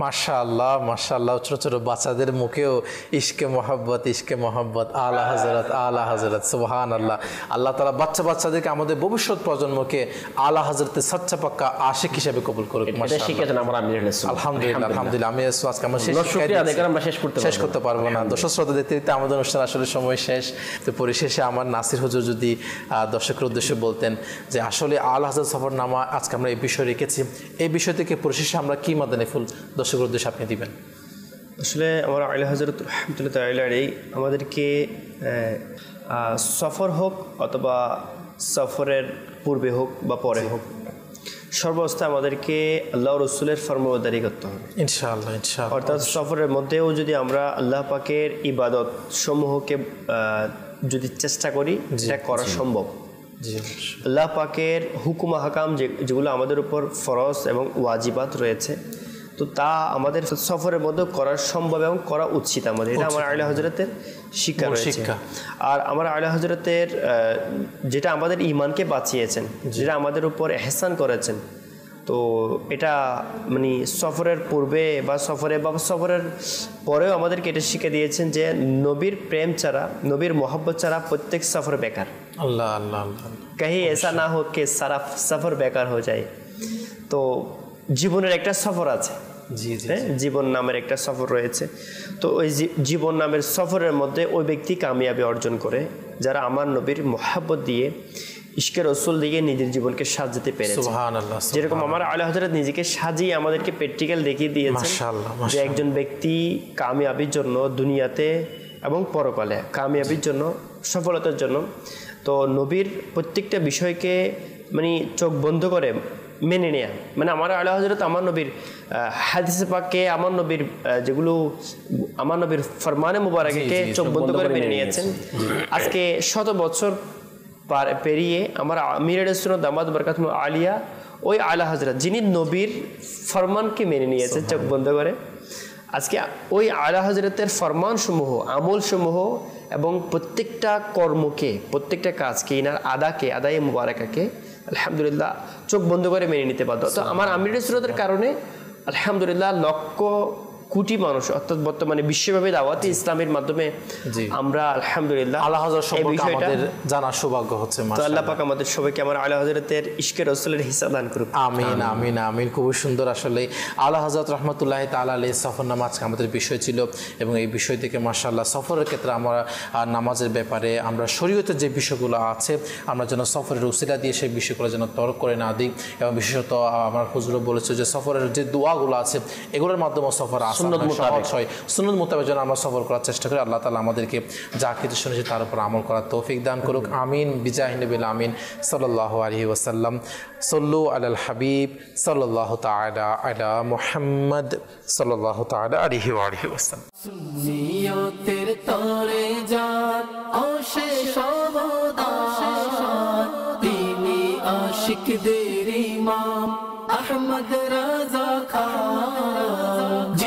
মাশাআল্লাহ মাশাআল্লাহ। ছোট ছোট বাচ্চাদের মুখেও ইশকে মোহাব্বত আলা হযরত সুবহানাল্লাহ। আল্লাহ তাআলা বাচ্চাদেরকে আমাদের ভবিষ্যৎ প্রজন্মকে আলা হযরতের সচ্চা পাক্কা আশিক হিসেবে কবুল করুক। আলহামদুলিল্লাহ। আমি আজকে আমার শেষ করতে পারবো না। দর্শক শ্রোতা, দেখতে দেখতে আমাদের অনুষ্ঠান আসলে সময় শেষ। তো পরিশেষে আমার নাসির হুজুর যদি দর্শকের উদ্দেশ্যে বলতেন যে আসলে আলা হযরত সফরনামা আজকে আমরা এই বিষয় রেখেছি, এই বিষয় থেকে পরিশেষে আমরা কি মাদানী ফুল দর্শকের উদ্দেশ্যে আপনি দিবেন? আসলে আমার আলা হযরত রাহমাতুল্লাহি আলাইহি আমাদেরকে সফর হোক অথবা সফরের পূর্বে হোক বা পরে হোক, সর্বাবস্থায় আমাদেরকে আল্লাহ রসুলের ফরমাবরদারি করতে হবে ইনশাআল্লাহ। অর্থাৎ সফরের মধ্যেও যদি আমরা আল্লাহ পাকের ইবাদত সমূহকে যদি চেষ্টা করি, সেটা করা সম্ভব। আল্লাহ পাকের হুকুম আহকাম যেগুলো আমাদের উপর ফরজ এবং ওয়াজিবাত রয়েছে, তো তা আমাদের সফরের মধ্যে করা সম্ভব এবং করা উচিত আমাদের। এটা আমার আলা হযরতের শিক্ষা রয়েছে। আর আমার আলা হযরতের যেটা আমাদের ঈমানকে বাঁচিয়েছেন, যেটা আমাদের উপর ইহসান করেছেন, তো এটা মানে সফরের পূর্বে বা সফরের পরেও আমাদেরকে এটা শিখে দিয়েছেন যে নবীর প্রেম ছাড়া, নবীর মোহাব্বত ছাড়া প্রত্যেক সফর বেকার। আল্লাহ আল্লাহ। কাহি এসা না হোক কে সারা সফর বেকার হয়ে যায়। তো জীবনের একটা সফর আছে, জীবন নামের একটা সফর রয়েছে। তো ওই জীবন নামের সফরের মধ্যে ওই ব্যক্তি কামিয়াবি অর্জন করে যারা আমার নবীর মোহাব্বত দিয়ে, ইশকে রসুল দিয়ে নিজের জীবনকে সাজাতে পেরেছে। যেরকম আমার আলা হযরত নিজেকে সাজিয়ে আমাদেরকে প্র্যাকটিক্যাল দেখিয়ে দিয়েছেন যে একজন ব্যক্তি কামিয়াবির জন্য দুনিয়াতে এবং পরকালে কামিয়াবির জন্য, সফলতার জন্য, তো নবীর প্রত্যেকটা বিষয়কে মানে চোখ বন্ধ করে মেনে নেয়া, মানে আমার আলা হযরত আমার নবীর হাদিসে পাককে, আমার নবীর যেগুলো আমার নবীর ফরমানে মুবারাকে চোখ বন্ধ করে মেনে নিয়েছেন। আজকে 100 বছর পেরিয়ে আমার আমিরে সুন্নাত দামাত বরকাতুহু আলিয়া ওই আলা হযরত যিনি নবীর ফরমানকে মেনে নিয়েছেন চোখ বন্ধ করে, আজকে ওই আলা হযরতের ফরমান সমূহ, আমল সমূহ এবং প্রত্যেকটা কর্মকে, প্রত্যেকটা কাজকে, ইনার আদায়ে মুবারাকাকে আলহামদুলিল্লাহ চোখ বন্ধ করে মেনে নিতে বাধ্য। তো আমার আমিরে সুন্নাতের কারণে আলহামদুলিল্লাহ লক্ষ কোটি মানুষ, অর্থাৎ বর্তমানে বিশ্বব্যাপী দাওয়াতে ইসলামের মাধ্যমে আমরা আলহামদুলিল্লাহ আলা হযরত সম্পর্কে আমাদের জানার সৌভাগ্য হচ্ছে। তো আল্লাহ পাক আমাদের সবাইকে আমার আলা হযরতের ইশকে রাসূলের হিসাব দান করুক। আমিন আমিন আমিন। খুব সুন্দর। আসলে আলা হযরত রাহমাতুল্লাহি তাআলা আলাইহি সফরনামা আজকে আমাদের বিষয় ছিল, এবং এই বিষয় থেকে মাশাআল্লাহ সফরের ক্ষেত্রে আমরা নামাজের ব্যাপারে আমরা শরীয়তের যে বিষয়গুলো আছে আমরা যেন সফরের উসিলা দিয়ে সেই বিষয়গুলো যেন তর্ক করে না দিই, এবং বিশেষত আমার হুজুর বলেছে যে সফরের যে দোয়াগুলো আছে এগুলোর মাধ্যমে সফর সুন্নত মোতাবেক যেন আমরা সফর করার চেষ্টা করি। আল্লাহ তাআলা আমাদেরকে যা কিছু শুনেছি তার উপর আমল করার তৌফিক দান করুক। আমিন বিজাহি নবিল আমিন সাল্লাল্লাহু আলাইহি ওয়াসাল্লাম। সাল্লু আলাল হাবিব সাল্লাল্লাহু তাআলা আলা মুহাম্মদ সাল্লাল্লাহু তাআলা আলাইহি ওয়া আলিহি ওয়াসাল্লাম। সুন্নিয়তের তরে যান অশেষ অবদান, তিনি আশিকদের ইমাম আহমদ রাজা খান।